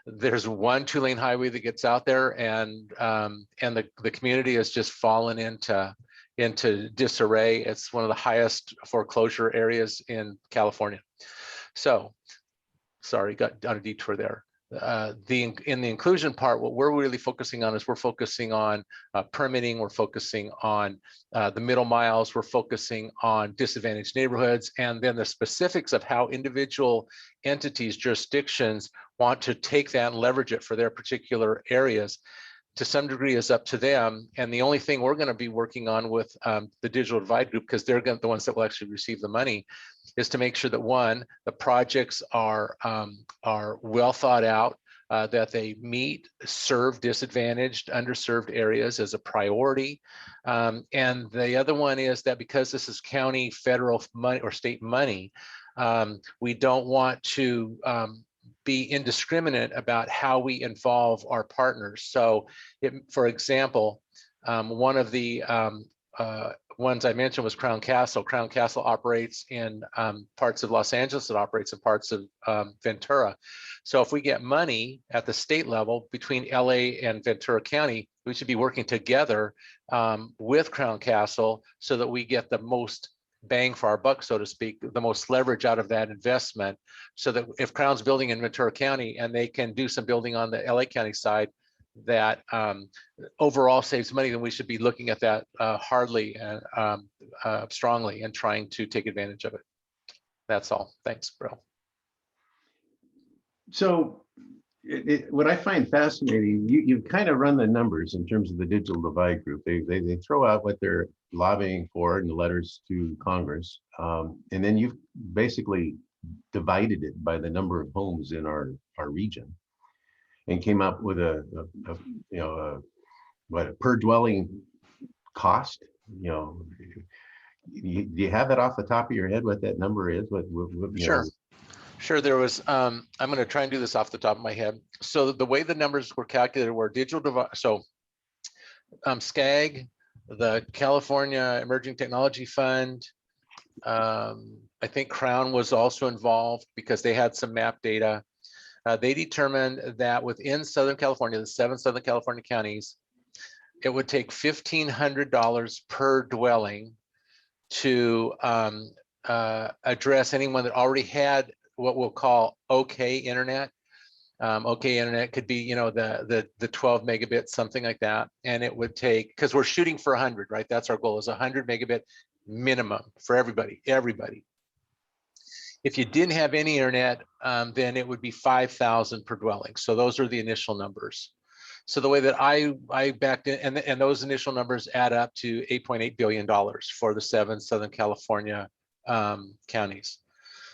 There's one 2-lane highway that gets out there, and the community has just fallen into disarray. It's one of the highest foreclosure areas in California. So, sorry, got on a detour there. In the inclusion part, what we're really focusing on is we're focusing on permitting, we're focusing on the middle miles, we're focusing on disadvantaged neighborhoods, and then the specifics of how individual entities, jurisdictions want to take that and leverage it for their particular areas to some degree is up to them. And the only thing we're going to be working on with the Digital Divide Group, because they're the ones that will actually receive the money, is to make sure that, one, the projects are well thought out, that they serve disadvantaged, underserved areas as a priority. And the other one is that because this is county, federal money or state money, we don't want to be indiscriminate about how we involve our partners. So, for example, one of the ones I mentioned was Crown Castle. Crown Castle operates in parts of Los Angeles, it operates in parts of Ventura. So if we get money at the state level between LA and Ventura County, we should be working together with Crown Castle so that we get the most bang for our buck, so to speak, the most leverage out of that investment, so that if Crown's building in Ventura County and they can do some building on the LA County side that overall saves money, then we should be looking at that hardly and strongly and trying to take advantage of it. That's all. Thanks, bro. So what I find fascinating, you kind of run the numbers in terms of the digital divide group. They throw out what they're lobbying for in the letters to Congress, and then you've basically divided it by the number of homes in our region, and came up with a per dwelling cost. Do you have that off the top of your head what that number is? Sure. Sure, there was, I'm going to try and do this off the top of my head. So the way the numbers were calculated were digital divide. So SCAG, the California Emerging Technology Fund, I think Crown was also involved because they had some map data. They determined that within Southern California, the 7 Southern California counties, it would take $1,500 per dwelling to address anyone that already had what we'll call okay internet. Okay internet could be, the 12 megabits, something like that. And it would take, because we're shooting for 100, right? That's our goal, is 100 megabit minimum for everybody. If you didn't have any internet, then it would be 5,000 per dwelling. So those are the initial numbers. So the way that I backed in, and those initial numbers add up to $8.8 billion for the 7 Southern California counties.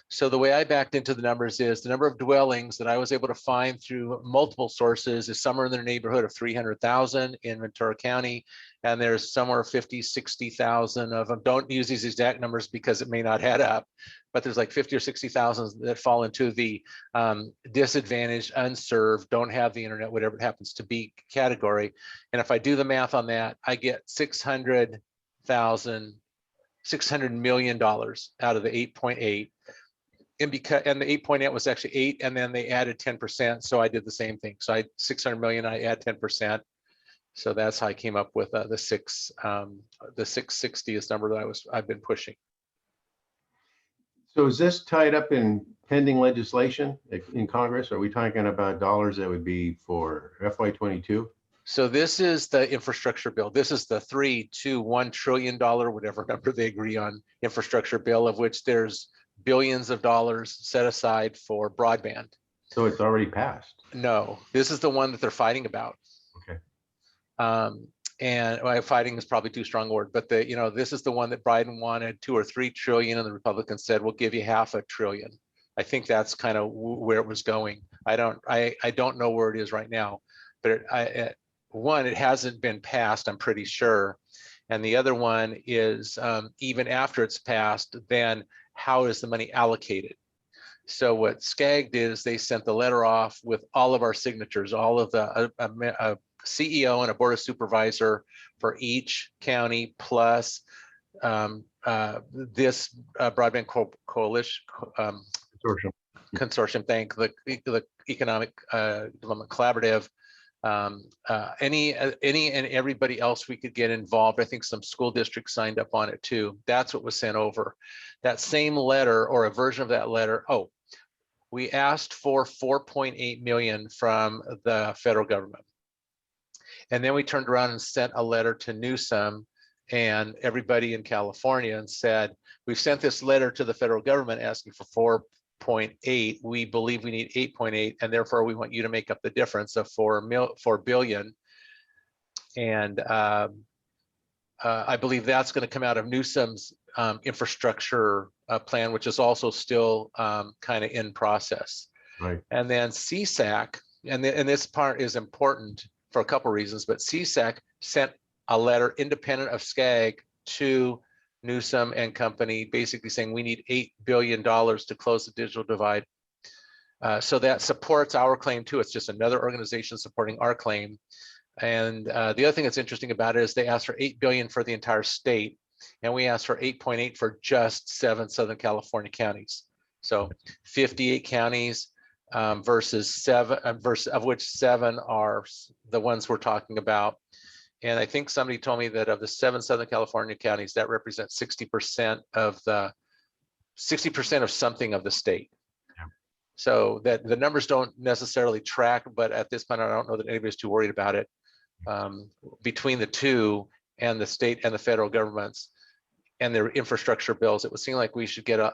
So the way I backed into the numbers is the number of dwellings that I was able to find through multiple sources is somewhere in the neighborhood of 300,000 in Ventura County. And there's somewhere 50, 60,000 of them. Don't use these exact numbers because it may not add up, but there's like 50 or 60,000 that fall into the disadvantaged, unserved, don't have the internet, whatever it happens to be category. And if I do the math on that, I get $600 million out of the 8.8. And the 8.8 was actually 8, and then they added 10%. So I did the same thing. So 600 million, I add 10%. So that's how I came up with the 660 is number that I've been pushing. So is this tied up in pending legislation in Congress? Are we talking about dollars that would be for FY22? So this is the infrastructure bill. This is the $3 to $1 trillion, whatever number they agree on, infrastructure bill, of which there's billions of dollars set aside for broadband. So it's already passed? No, this is the one that they're fighting about. Okay. And fighting is probably too strong a word, but this is the one that Biden wanted 2 or 3 trillion, and the Republicans said, we'll give you $500 billion. I think that's kind of where it was going. I don't know where it is right now, but one, it hasn't been passed, I'm pretty sure. And the other one is even after it's passed, then how is the money allocated? So what SCAG did is they sent the letter off with all of our signatures, all of the CEO and a board of supervisor for each county, plus this broadband coalition consortium, thank the Economic Development Collaborative, any and everybody else we could get involved. I think some school districts signed up on it too. That's what was sent over. That same letter, or a version of that letter, we asked for 4.8 million from the federal government. And then we turned around and sent a letter to Newsom and everybody in California and said, we've sent this letter to the federal government asking for 4.8. We believe we need 8.8, and therefore we want you to make up the difference of 4 billion. And I believe that's going to come out of Newsom's infrastructure plan, which is also still kind of in process. Right. And then CSAC, and this part is important for a couple of reasons, but CSAC sent a letter independent of SCAG to Newsom and company, basically saying we need $8 billion to close the digital divide. So that supports our claim too. It's just another organization supporting our claim. And the other thing that's interesting about it is they asked for $8 billion for the entire state, and we asked for 8.8 for just 7 Southern California counties. So 58 counties versus 7, of which 7 are the ones we're talking about. And I think somebody told me that of the 7 Southern California counties, that represents 60% of something of the state. So that the numbers don't necessarily track, but at this point, I don't know that anybody's too worried about it. Between the two and the state and the federal governments and their infrastructure bills, it would seem like we should get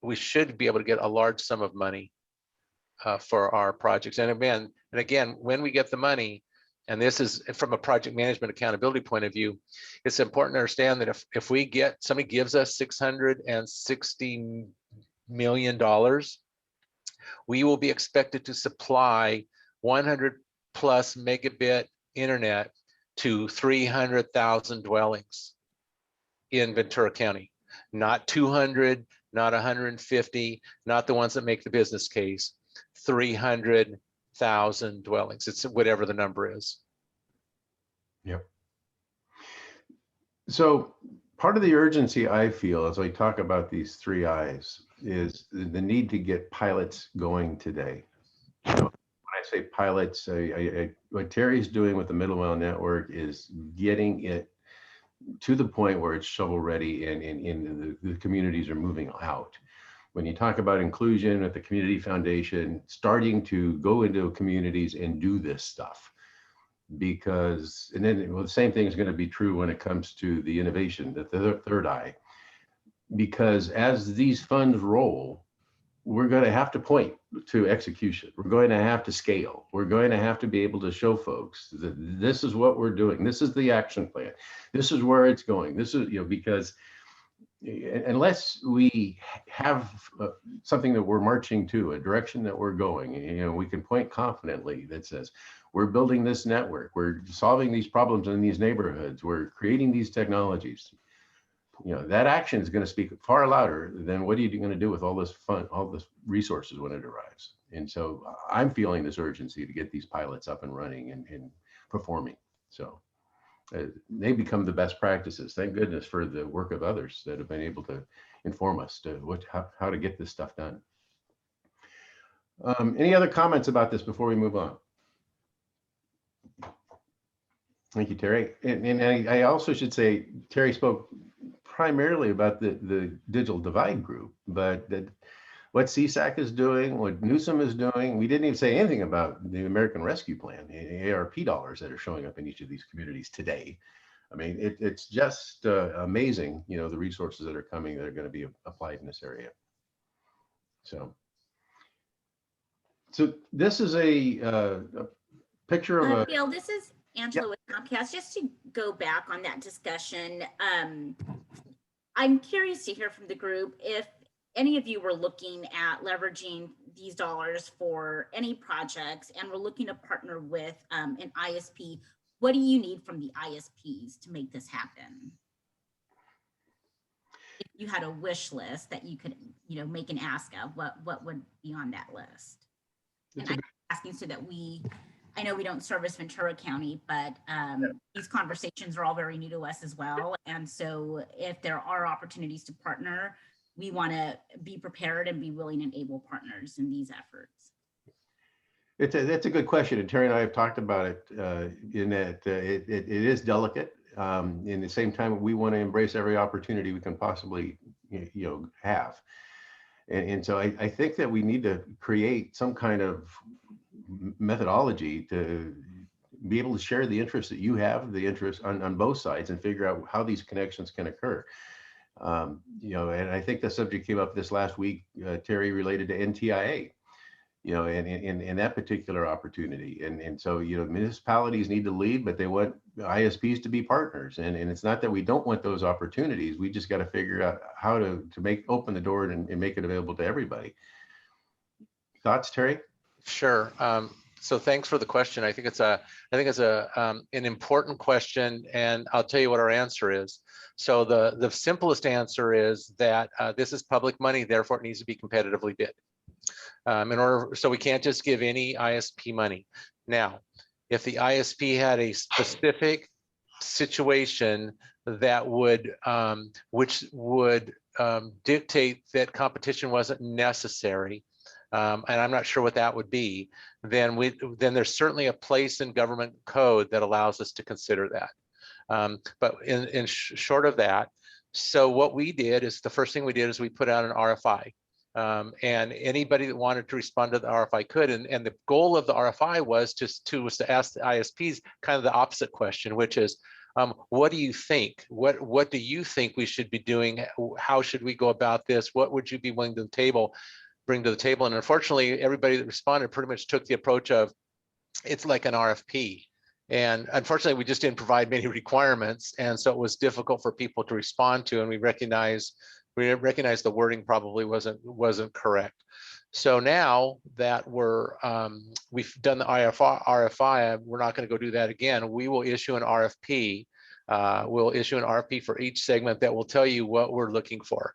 we should be able to get a large sum of money for our projects. And again, when we get the money, and this is from a project management accountability point of view, it's important to understand that if somebody gives us $660 million, we will be expected to supply 100 plus megabit internet to 300,000 dwellings in Ventura County, not 200, not 150, not the ones that make the business case, 300,000 dwellings. It's whatever the number is. Yep. So part of the urgency I feel as I talk about these 3 I's is the need to get pilots going today. When I say pilots, what Terry's doing with the Middle Mile Network is getting it to the point where it's shovel ready and the communities are moving out. When you talk about inclusion at the Community Foundation, starting to go into communities and do this stuff. Because, and then the same thing is going to be true when it comes to the innovation, the 3rd I. Because as these funds roll, we're going to have to point to execution. We're going to have to scale. We're going to have to be able to show folks that this is what we're doing. This is the action plan. This is where it's going. This is, because unless we have something that we're marching to, a direction that we're going, we can point confidently that says, we're building this network, we're solving these problems in these neighborhoods, we're creating these technologies. That action is going to speak far louder than what are you going to do with all this fun, all this resources when it arrives. And so I'm feeling this urgency to get these pilots up and running and performing. So they become the best practices. Thank goodness for the work of others that have been able to inform us to how to get this stuff done. Any other comments about this before we move on? Thank you, Terry. And I also should say, Terry spoke primarily about the digital divide group, but what CSAC is doing, what Newsom is doing, we didn't even say anything about the American Rescue Plan, the ARP dollars that are showing up in each of these communities today. I mean, it's just amazing, the resources that are coming that are going to be applied in this area. So this is a picture of Bill, this is Angela with Comcast. Just to go back on that discussion, I'm curious to hear from the group if any of you were looking at leveraging these dollars for any projects and were looking to partner with an ISP. What do you need from the ISPs to make this happen? If you had a wish list that you could, make an ask of, what would be on that list? And I'm asking so that I know we don't service Ventura County, but these conversations are all very new to us as well. And so if there are opportunities to partner, we want to be prepared and be willing and able partners in these efforts. That's a good question. And Terry and I have talked about it in that it is delicate. In the same time, we want to embrace every opportunity we can possibly have. And so I think that we need to create some kind of methodology to be able to share the interest that you have, the interest on both sides, and figure out how these connections can occur. And I think the subject came up this last week, Terry, related to NTIA, and that particular opportunity. And so, municipalities need to lead, but they want ISPs to be partners. And it's not that we don't want those opportunities. We just got to figure out how to open the door and make it available to everybody. Thoughts, Terry? Sure. So thanks for the question. I think it's an important question, and I'll tell you what our answer is. So the simplest answer is that this is public money, therefore it needs to be competitively bid. So we can't just give any ISP money. Now, if the ISP had a specific situation that would which would dictate that competition wasn't necessary, and I'm not sure what that would be, then there's certainly a place in government code that allows us to consider that. But short of that, so what we did is the first thing we did is we put out an RFI. And anybody that wanted to respond to the RFI could. And the goal of the RFI was to ask the ISPs kind of the opposite question, which is, what do you think? What do you think we should be doing? How should we go about this? What would you be willing to bring to the table? And unfortunately, everybody that responded pretty much took the approach of, it's like an RFP. And unfortunately, we just didn't provide many requirements. And so it was difficult for people to respond to, and we recognize the wording probably wasn't correct. So now that we've done the RFI, we're not going to go do that again. We will issue an RFP. We'll issue an RFP for each segment that will tell you what we're looking for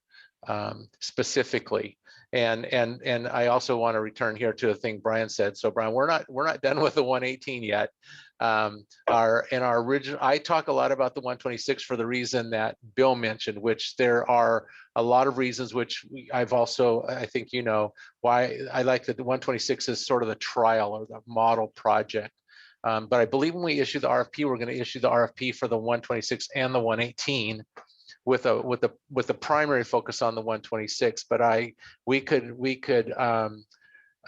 specifically. And I also want to return here to a thing Brian said. So Brian, we're not done with the 118 yet. Our original, I talk a lot about the 126 for the reason that Bill mentioned, which there are a lot of reasons, which I've also, I think, you know, why I like that the 126 is sort of the trial or the model project. But I believe when we issue the RFP, we're going to issue the RFP for the 126 and the 118 with the primary focus on the 126. But we could remember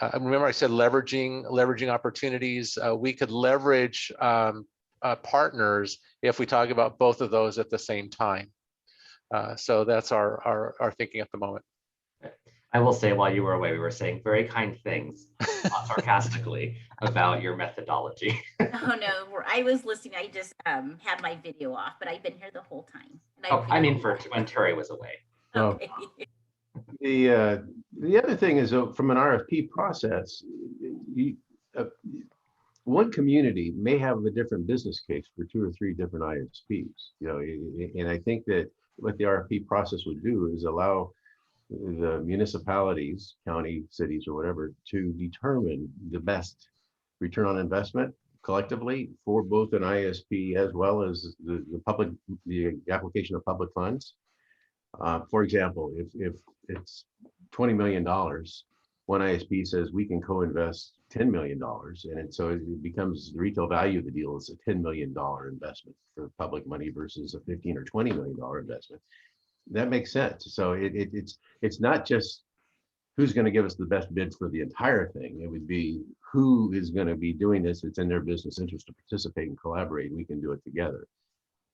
I said leveraging opportunities. We could leverage partners if we talk about both of those at the same time. So that's our thinking at the moment. I will say, while you were away, we were saying very kind things, not sarcastically, about your methodology. Oh no, I was listening. I just had my video off, but I've been here the whole time. Oh, I mean, for when Terry was away. Okay. The other thing is, from an RFP process, one community may have a different business case for 2 or 3 different ISPs, you know, and I think that what the RFP process would do is allow the municipalities, county, cities, or whatever, to determine the best return on investment collectively for both an ISP as well as the application of public funds. For example, if it's $20 million, one ISP says we can co-invest $10 million, and so it becomes the retail value of the deal is a $10 million investment for public money versus a $15 or $20 million investment. That makes sense. So it's not just who's going to give us the best bid for the entire thing. It would be who is going to be doing this. It's in their business interest to participate and collaborate. We can do it together.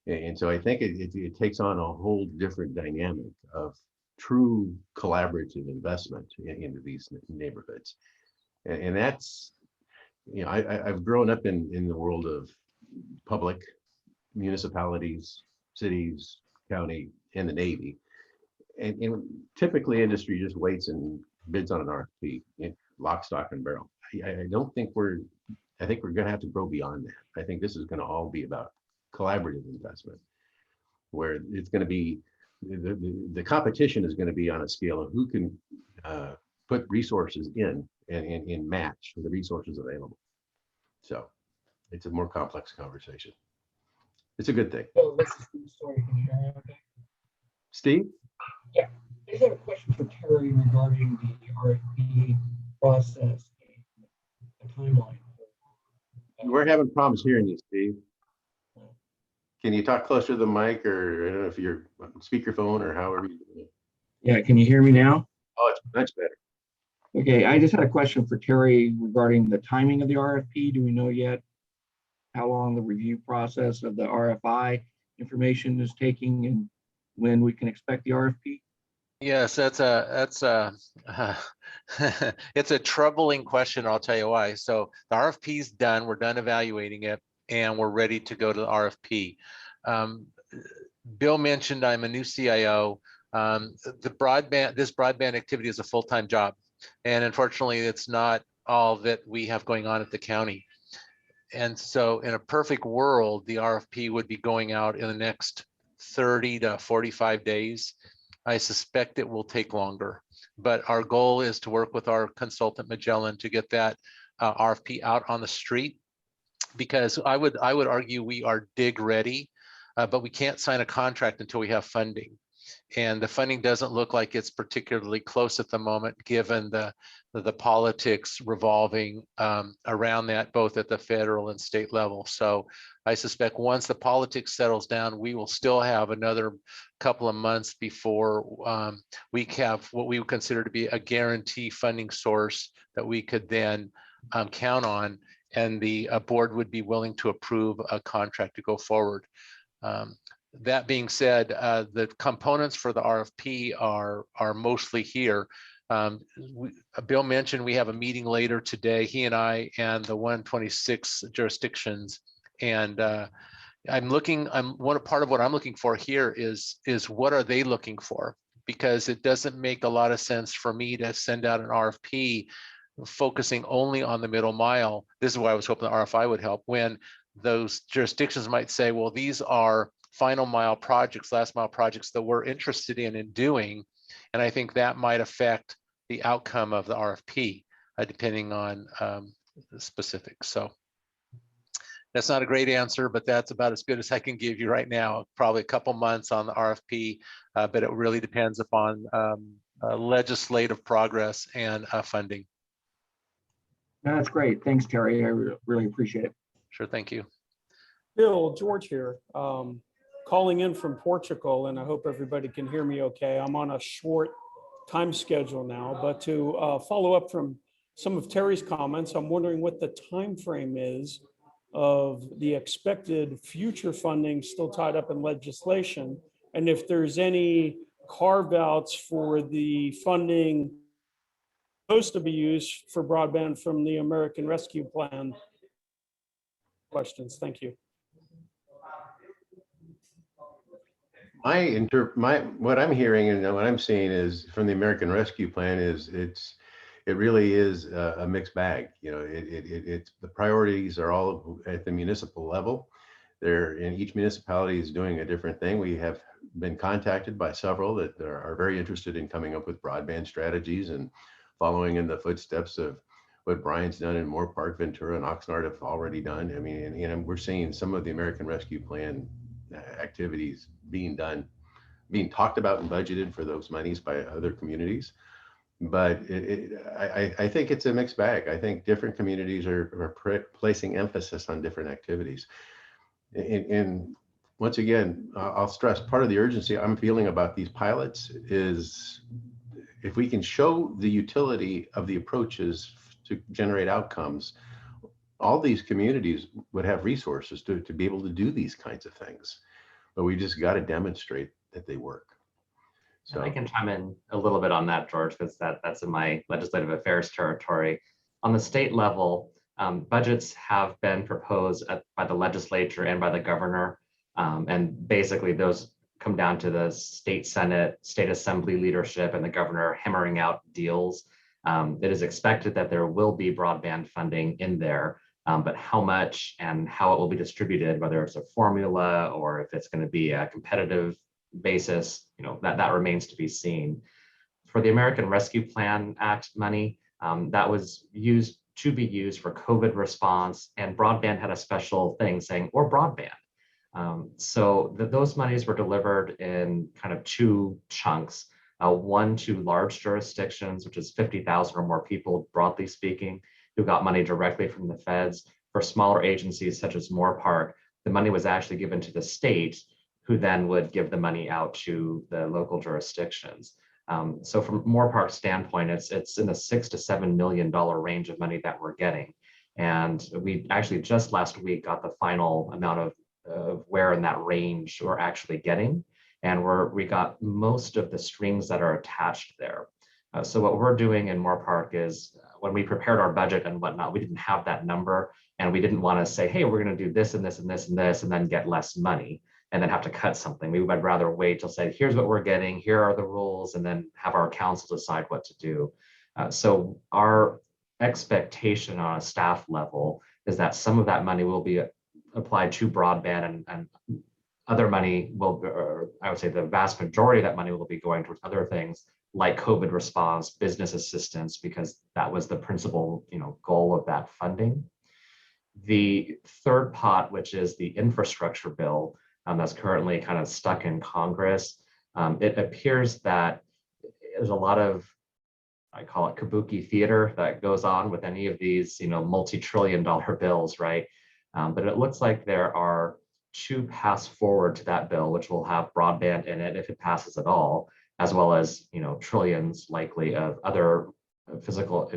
And so I think it takes on a whole different dynamic of true collaborative investment into these neighborhoods. And that's, you know, I've grown up in the world of public municipalities, cities, county, and the Navy. And typically industry just waits and bids on an RFP, lock, stock, and barrel. I don't think I think we're going to have to grow beyond that. I think this is going to all be about collaborative investment, where it's going to be, the competition is going to be on a scale of who can put resources in and match for the resources available. So it's a more complex conversation. It's a good thing. So this is Steve Sawyer. Can you hear me okay? Steve? Yeah. I just have a question for Terry regarding the RFP process and the timeline. We're having problems hearing you, Steve. Can you talk closer to the mic, or I don't know if you're on speakerphone or however you do it? Yeah, can you hear me now? Oh, it's much better. Okay, I just had a question for Terry regarding the timing of the RFP. Do we know yet how long the review process of the RFI information is taking and when we can expect the RFP? Yes, it's a troubling question. I'll tell you why. So the RFP is done. We're done evaluating it, and we're ready to go to the RFP. Bill mentioned I'm a new CIO. This broadband activity is a full-time job, and unfortunately, it's not all that we have going on at the county. And so, in a perfect world, the RFP would be going out in the next 30 to 45 days. I suspect it will take longer, but our goal is to work with our consultant Magellan to get that RFP out on the street, because I would argue we are dig ready, but we can't sign a contract until we have funding. And the funding doesn't look like it's particularly close at the moment, given the politics revolving around that, both at the federal and state level. So I suspect once the politics settles down, we will still have another couple of months before we have what we would consider to be a guarantee funding source that we could then count on, and the board would be willing to approve a contract to go forward. That being said, the components for the RFP are mostly here. Bill mentioned we have a meeting later today, he and I, and the 126 jurisdictions. And part of what I'm looking for here is what are they looking for? Because it doesn't make a lot of sense for me to send out an RFP focusing only on the middle mile. This is why I was hoping the RFI would help, when those jurisdictions might say, well, these are final mile projects, last mile projects that we're interested in doing. And I think that might affect the outcome of the RFP, depending on the specifics. So that's not a great answer, but that's about as good as I can give you right now. Probably a couple months on the RFP, but it really depends upon legislative progress and funding. No, that's great. Thanks, Terry. I really appreciate it. Sure, thank you. Bill, George here, calling in from Portugal, and I hope everybody can hear me okay. I'm on a short time schedule now, but to follow up from some of Terry's comments, I'm wondering what the time frame is of the expected future funding still tied up in legislation, and if there's any carve-outs for the funding supposed to be used for broadband from the American Rescue Plan. Questions, thank you. What I'm hearing and what I'm seeing is from the American Rescue Plan is it really is a mixed bag. You know, it's the priorities are all at the municipal level. And each municipality is doing a different thing. We have been contacted by several that are very interested in coming up with broadband strategies and following in the footsteps of what Brian's done in Moore Park, Ventura, and Oxnard have already done. I mean, and we're seeing some of the American Rescue Plan activities being talked about and budgeted for those monies by other communities. But I think it's a mixed bag. I think different communities are placing emphasis on different activities. And once again, I'll stress part of the urgency I'm feeling about these pilots is if we can show the utility of the approaches to generate outcomes, all these communities would have resources to be able to do these kinds of things. But we just got to demonstrate that they work. So I can chime in a little bit on that, George, because that's in my legislative affairs territory. On the state level, budgets have been proposed by the legislature and by the governor. And basically those come down to the state Senate, state assembly leadership, and the governor hammering out deals. It is expected that there will be broadband funding in there, but how much and how it will be distributed, whether it's a formula or if it's going to be a competitive basis, you know, that remains to be seen. For the American Rescue Plan Act money, that was used for COVID response, and broadband had a special thing saying, or broadband. So those monies were delivered in kind of two chunks, one to large jurisdictions, which is 50,000 or more people, broadly speaking, who got money directly from the feds. For smaller agencies such as Moore Park, the money was actually given to the state, who then would give the money out to the local jurisdictions. So from Moore Park's standpoint, it's in the $6 to $7 million range of money that we're getting. And we actually just last week got the final amount of where in that range we're actually getting. And we got most of the strings that are attached there. So what we're doing in Moore Park is when we prepared our budget and whatnot, we didn't have that number, and we didn't want to say, hey, we're going to do this and this and this and this, and then get less money and then have to cut something. We would rather wait till say, here's what we're getting, here are the rules, and then have our council decide what to do. So our expectation on a staff level is that some of that money will be applied to broadband, and other money will, or I would say the vast majority of that money will be going towards other things like COVID response, business assistance, because that was the principal, goal of that funding. The third pot, which is the infrastructure bill, that's currently kind of stuck in Congress. It appears that there's a lot of, I call it kabuki theater, that goes on with any of these, multi-trillion-dollar bills, right? But it looks like there are two paths forward to that bill, which will have broadband in it if it passes at all, as well as, trillions likely of other physical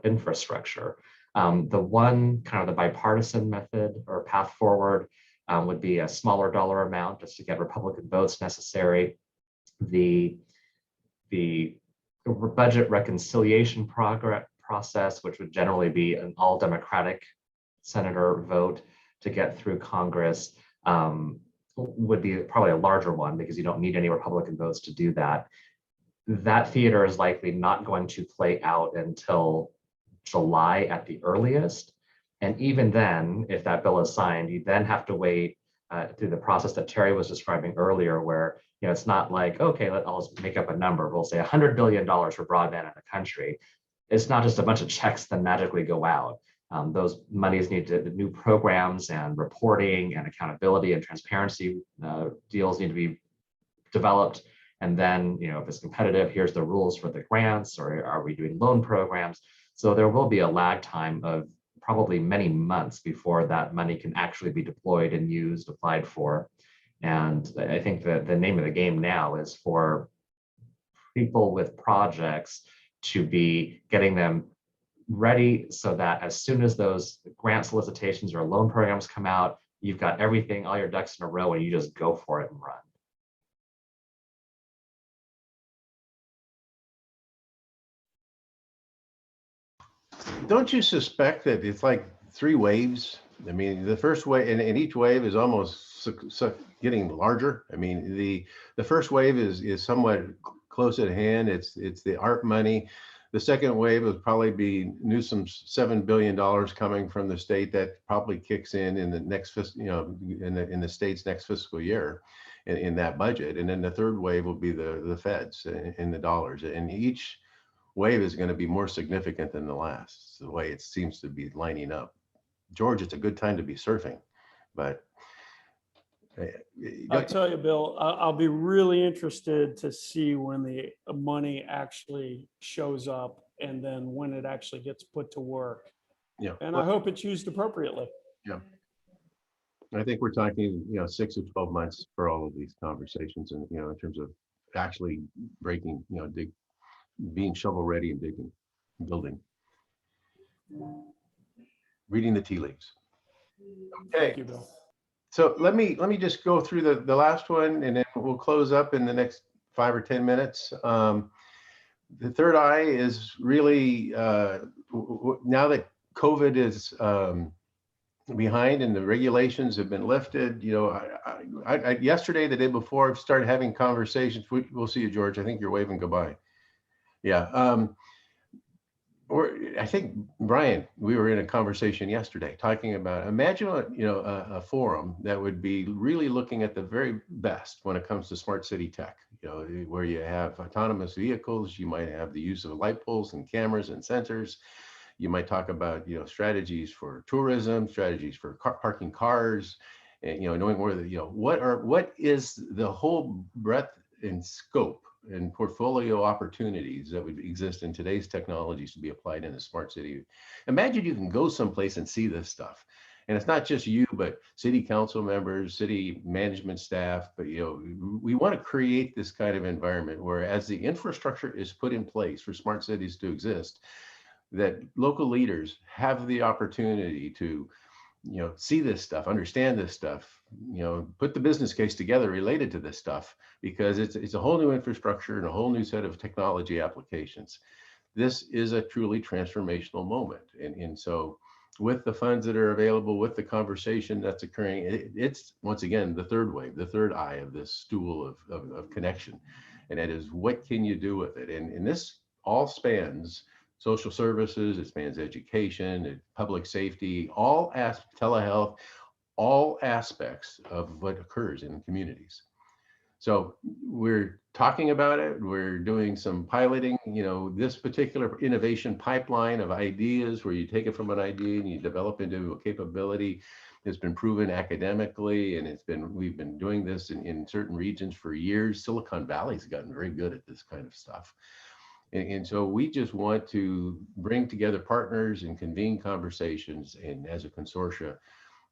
infrastructure. The one kind of the bipartisan method or path forward would be a smaller dollar amount just to get Republican votes necessary. The budget reconciliation process, which would generally be an all Democratic senator vote to get through Congress, would be probably a larger one because you don't need any Republican votes to do that. That theater is likely not going to play out until July at the earliest. And even then, if that bill is signed, you then have to wait through the process that Terry was describing earlier, where it's not like, okay, I'll just make up a number. We'll say $100 billion for broadband in the country. It's not just a bunch of checks that magically go out. Those monies need to, the new programs and reporting and accountability and transparency deals need to be developed. And then, if it's competitive, here's the rules for the grants, or are we doing loan programs? So there will be a lag time of probably many months before that money can actually be deployed and used, applied for. And I think that the name of the game now is for people with projects to be getting them ready so that as soon as those grant solicitations or loan programs come out, you've got everything, all your ducks in a row, and you just go for it and run. Don't you suspect that it's like three waves? I mean, the first wave, and each wave is almost getting larger. I mean, the first wave is somewhat close at hand. It's the ARP money. The second wave would probably be Newsom's $7 billion coming from the state that probably kicks in the next in the state's next fiscal year in that budget. And then the third wave will be the feds in the dollars. And each wave is going to be more significant than the last. It's the way it seems to be lining up. George, it's a good time to be surfing, but I'll tell you, Bill, I'll be really interested to see when the money actually shows up and then when it actually gets put to work. Yeah, and I hope it's used appropriately. Yeah, I think we're talking 6 or 12 months for all of these conversations, and in terms of actually breaking, being shovel ready and digging, building, reading the tea leaves. Okay. Thank you, Bill. So let me just go through the last one, and then we'll close up in the next 5 or 10 minutes. The third eye is really now that COVID is behind and the regulations have been lifted. I yesterday, the day before, I've started having conversations. We'll see you, George. I think you're waving goodbye. Yeah. I think, Brian, we were in a conversation yesterday talking about, imagine a forum that would be really looking at the very best when it comes to smart city tech, where you have autonomous vehicles, you might have the use of light poles and cameras and sensors. You might talk about, strategies for tourism, strategies for parking cars, and, knowing where what is the whole breadth and scope and portfolio opportunities that would exist in today's technologies to be applied in a smart city. Imagine you can go someplace and see this stuff. And it's not just you, but city council members, city management staff, but we want to create this kind of environment where, as the infrastructure is put in place for smart cities to exist, that local leaders have the opportunity to see this stuff, understand this stuff, put the business case together related to this stuff, because it's a whole new infrastructure and a whole new set of technology applications. This is a truly transformational moment. And so with the funds that are available, with the conversation that's occurring, it's once again, the third wave, the third eye of this stool of connection. And that is, what can you do with it? And this all spans social services, it spans education, public safety, all telehealth, all aspects of what occurs in communities. So we're talking about it. We're doing some piloting, this particular innovation pipeline of ideas where you take it from an idea and you develop into a capability. It's been proven academically, and we've been doing this in certain regions for years. Silicon Valley's gotten very good at this kind of stuff. And so we just want to bring together partners and convene conversations, and as a consortia,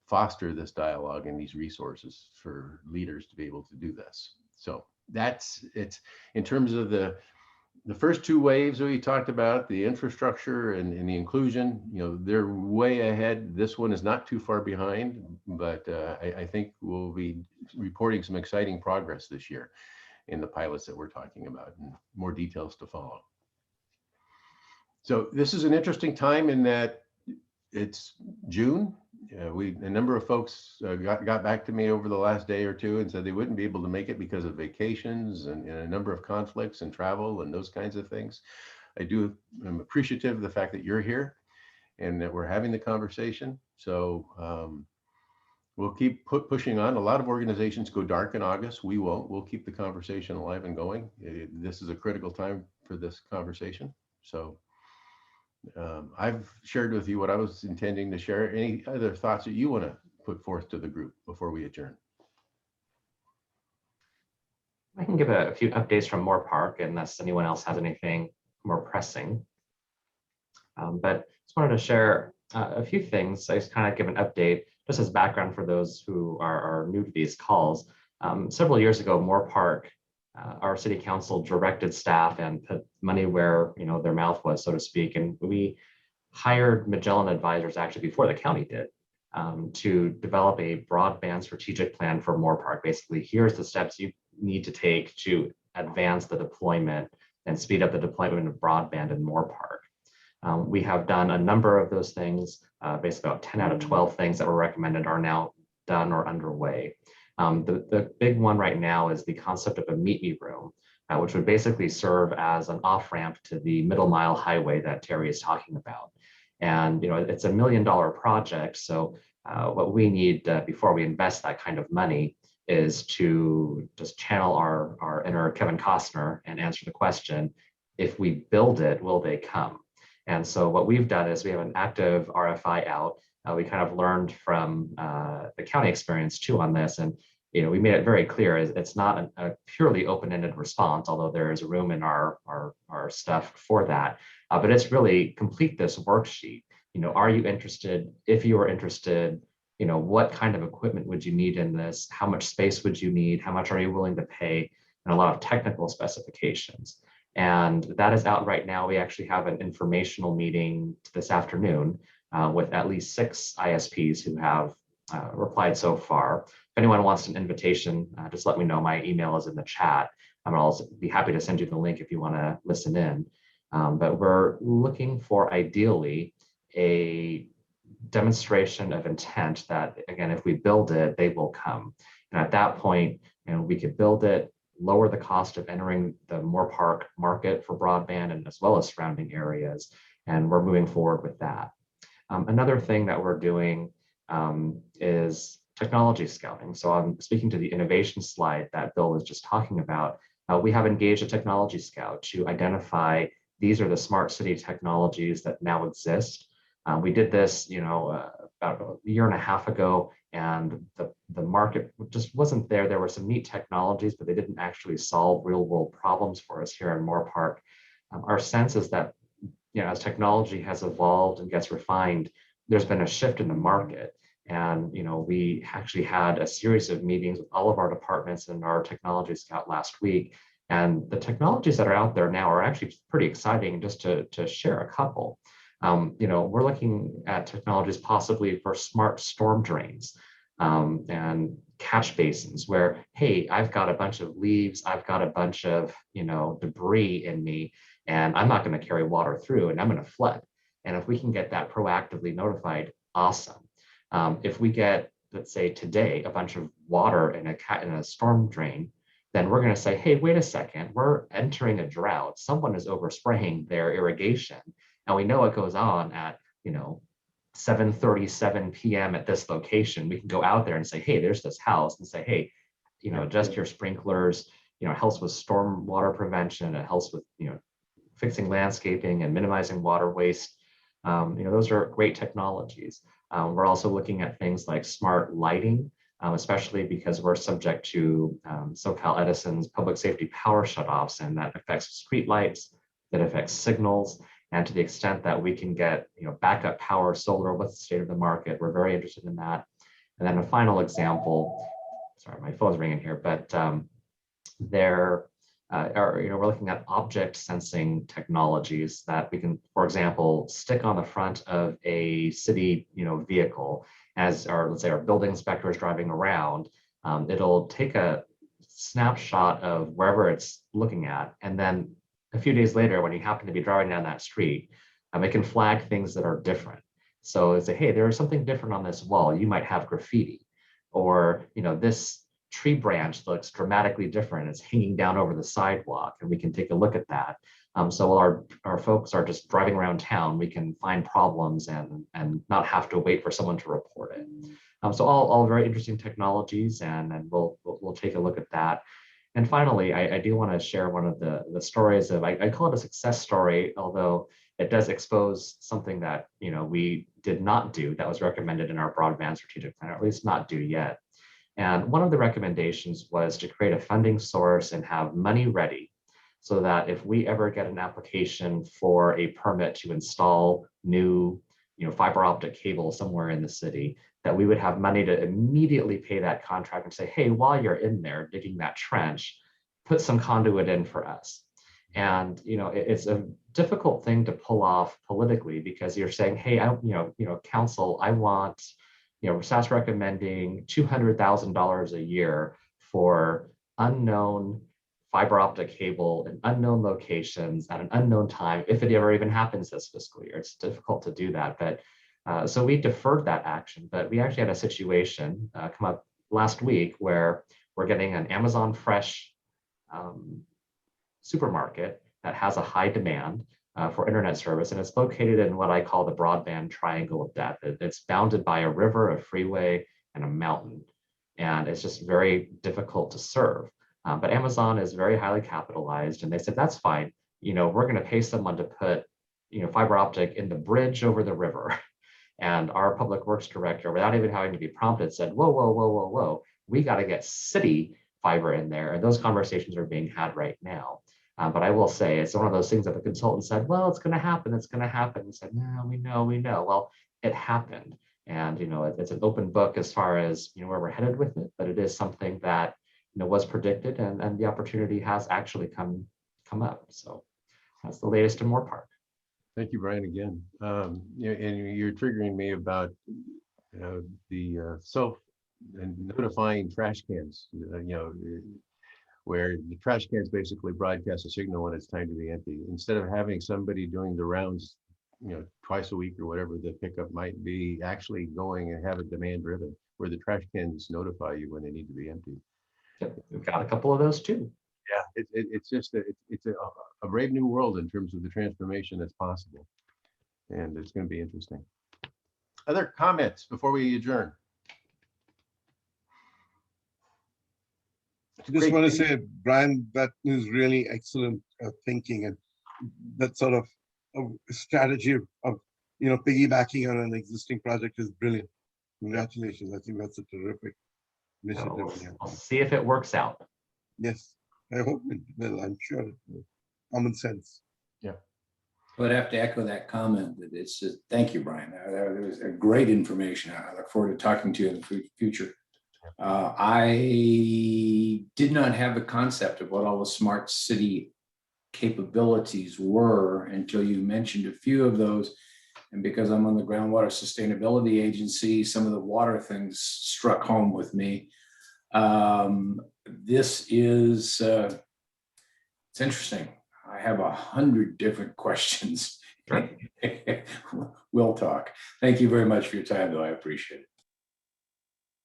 foster this dialogue and these resources for leaders to be able to do this. So it's in terms of the first two waves that we talked about, the infrastructure and the inclusion, they're way ahead. This one is not too far behind, but I think we'll be reporting some exciting progress this year in the pilots that we're talking about, and more details to follow. So this is an interesting time in that it's June. A number of folks got back to me over the last day or two and said they wouldn't be able to make it because of vacations and a number of conflicts and travel and those kinds of things. I'm appreciative of the fact that you're here and that we're having the conversation. So we'll keep pushing on. A lot of organizations go dark in August. We won't. We'll keep the conversation alive and going. This is a critical time for this conversation. So I've shared with you what I was intending to share. Any other thoughts that you want to put forth to the group before we adjourn? I can give a few updates from Moore Park unless anyone else has anything more pressing. But just wanted to share a few things. I just kind of give an update just as background for those who are new to these calls. Several years ago, Moore Park, our city council directed staff and put money where their mouth was, so to speak, and we hired Magellan advisors actually before the county did to develop a broadband strategic plan for Moore Park. Basically, here's the steps you need to take to advance the deployment and speed up the deployment of broadband in Moore Park. We have done a number of those things. Basically, about 10 out of 12 things that were recommended are now done or underway. The big one right now is the concept of a meet me room, which would basically serve as an off-ramp to the middle mile highway that Terry is talking about. And it's $1 million project. So what we need before we invest that kind of money is to just channel our inner Kevin Costner and answer the question, if we build it, will they come? And so what we've done is we have an active RFI out. We kind of learned from the county experience too on this, and we made it very clear it's not a purely open-ended response, although there is room in our stuff for that. But it's really complete this worksheet. Are you interested? If you are interested, what kind of equipment would you need in this? How much space would you need? How much are you willing to pay? And a lot of technical specifications. And that is out right now. We actually have an informational meeting this afternoon with at least 6 ISPs who have replied so far. If anyone wants an invitation, just let me know. My email is in the chat. I'll also be happy to send you the link if you want to listen in. But we're looking for ideally a demonstration of intent that, again, if we build it, they will come. And at that point, we could build it, lower the cost of entering the Moore Park market for broadband and as well as surrounding areas. And we're moving forward with that. Another thing that we're doing is technology scouting. So I'm speaking to the innovation slide that Bill was just talking about. We have engaged a technology scout to identify these are the smart city technologies that now exist. We did this, about a year and a half ago, and the market just wasn't there. There were some neat technologies, but they didn't actually solve real world problems for us here in Moore Park. Our sense is that, as technology has evolved and gets refined, there's been a shift in the market. And, we actually had a series of meetings with all of our departments and our technology scout last week. And the technologies that are out there now are actually pretty exciting. Just to share a couple. We're looking at technologies possibly for smart storm drains and catch basins where, hey, I've got a bunch of leaves, I've got a bunch of, debris in me, and I'm not going to carry water through and I'm going to flood. And if we can get that proactively notified, awesome. If we get, let's say today, a bunch of water in a storm drain, then we're going to say, hey, wait a second, we're entering a drought. Someone is overspraying their irrigation. And we know it goes on at, 7:37 p.m. at this location. We can go out there and say, hey, there's this house, and say, hey, adjust your sprinklers. It helps with storm water prevention. It helps with, fixing landscaping and minimizing water waste. Those are great technologies. We're also looking at things like smart lighting, especially because we're subject to SoCal Edison's public safety power shutoffs, and that affects streetlights, that affects signals. And to the extent that we can get backup power, solar, what's the state of the market, we're very interested in that. And then a final example, sorry, my phone's ringing here, but we're looking at object sensing technologies that we can, for example, stick on the front of a city vehicle as let's say our building inspector is driving around. It'll take a snapshot of wherever it's looking at, and then a few days later, when you happen to be driving down that street, it can flag things that are different. So it's hey, there's something different on this wall. You might have graffiti, or this tree branch looks dramatically different. It's hanging down over the sidewalk, and we can take a look at that. So while our folks are just driving around town, we can find problems and not have to wait for someone to report it. So all very interesting technologies, and we'll take a look at that. And finally, I do want to share one of the stories of, I call it a success story, although it does expose something that we did not do that was recommended in our broadband strategic plan, or at least not do yet. And one of the recommendations was to create a funding source and have money ready so that if we ever get an application for a permit to install new fiber optic cable somewhere in the city, that we would have money to immediately pay that contract and say, hey, while you're in there digging that trench, put some conduit in for us. And it's a difficult thing to pull off politically, because you're saying, hey, council, I want, SAS recommending $200,000 a year for unknown fiber optic cable in unknown locations at an unknown time, if it ever even happens this fiscal year. It's difficult to do that, but so we deferred that action. But we actually had a situation come up last week where we're getting an Amazon Fresh supermarket that has a high demand for internet service, and it's located in what I call the broadband triangle of death. It's bounded by a river, a freeway, and a mountain, and it's just very difficult to serve. But Amazon is very highly capitalized, and they said, that's fine. We're going to pay someone to put fiber optic in the bridge over the river. And our public works director, without even having to be prompted, said, whoa, whoa, whoa, whoa, whoa, we got to get city fiber in there. And those conversations are being had right now. But I will say, it's one of those things that the consultant said, well, it's going to happen. It's going to happen. And said, no, we know. Well, it happened. And, it's an open book as far as, where we're headed with it. But it is something that, was predicted, and the opportunity has actually come up. So that's the latest in Moore Park. Thank you, Brian, again. And you're triggering me about the self and notifying trash cans, where the trash cans basically broadcast a signal when it's time to be empty. Instead of having somebody doing the rounds, twice a week or whatever the pickup might be, actually going and have it demand driven, where the trash cans notify you when they need to be emptied. We've got a couple of those too. Yeah, it's just it's a brave new world in terms of the transformation that's possible, and it's going to be interesting. Other comments before we adjourn? I just want to say, Brian, that is really excellent thinking, and that sort of strategy of piggybacking on an existing project is brilliant. Congratulations! I think that's a terrific initiative. I'll see if it works out. Yes, I hope it will. I'm sure it will. Common sense. Yeah. I would have to echo that comment. That it's just, thank you, Brian. That was a great information. I look forward to talking to you in the future. I did not have the concept of what all the smart city capabilities were until you mentioned a few of those. And because I'm on the Groundwater Sustainability Agency, some of the water things struck home with me. This is, it's interesting. I have 100 different questions. We'll talk. Thank you very much for your time, though. I appreciate it.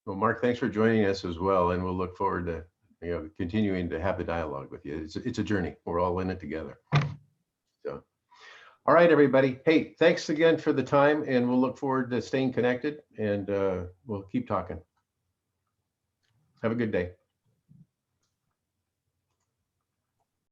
Well, Mark, thanks for joining us as well. And we'll look forward to continuing to have the dialogue with you. It's a journey. We're all in it together. So. All right, everybody. Hey, thanks again for the time, and we'll look forward to staying connected, and we'll keep talking. Have a good day.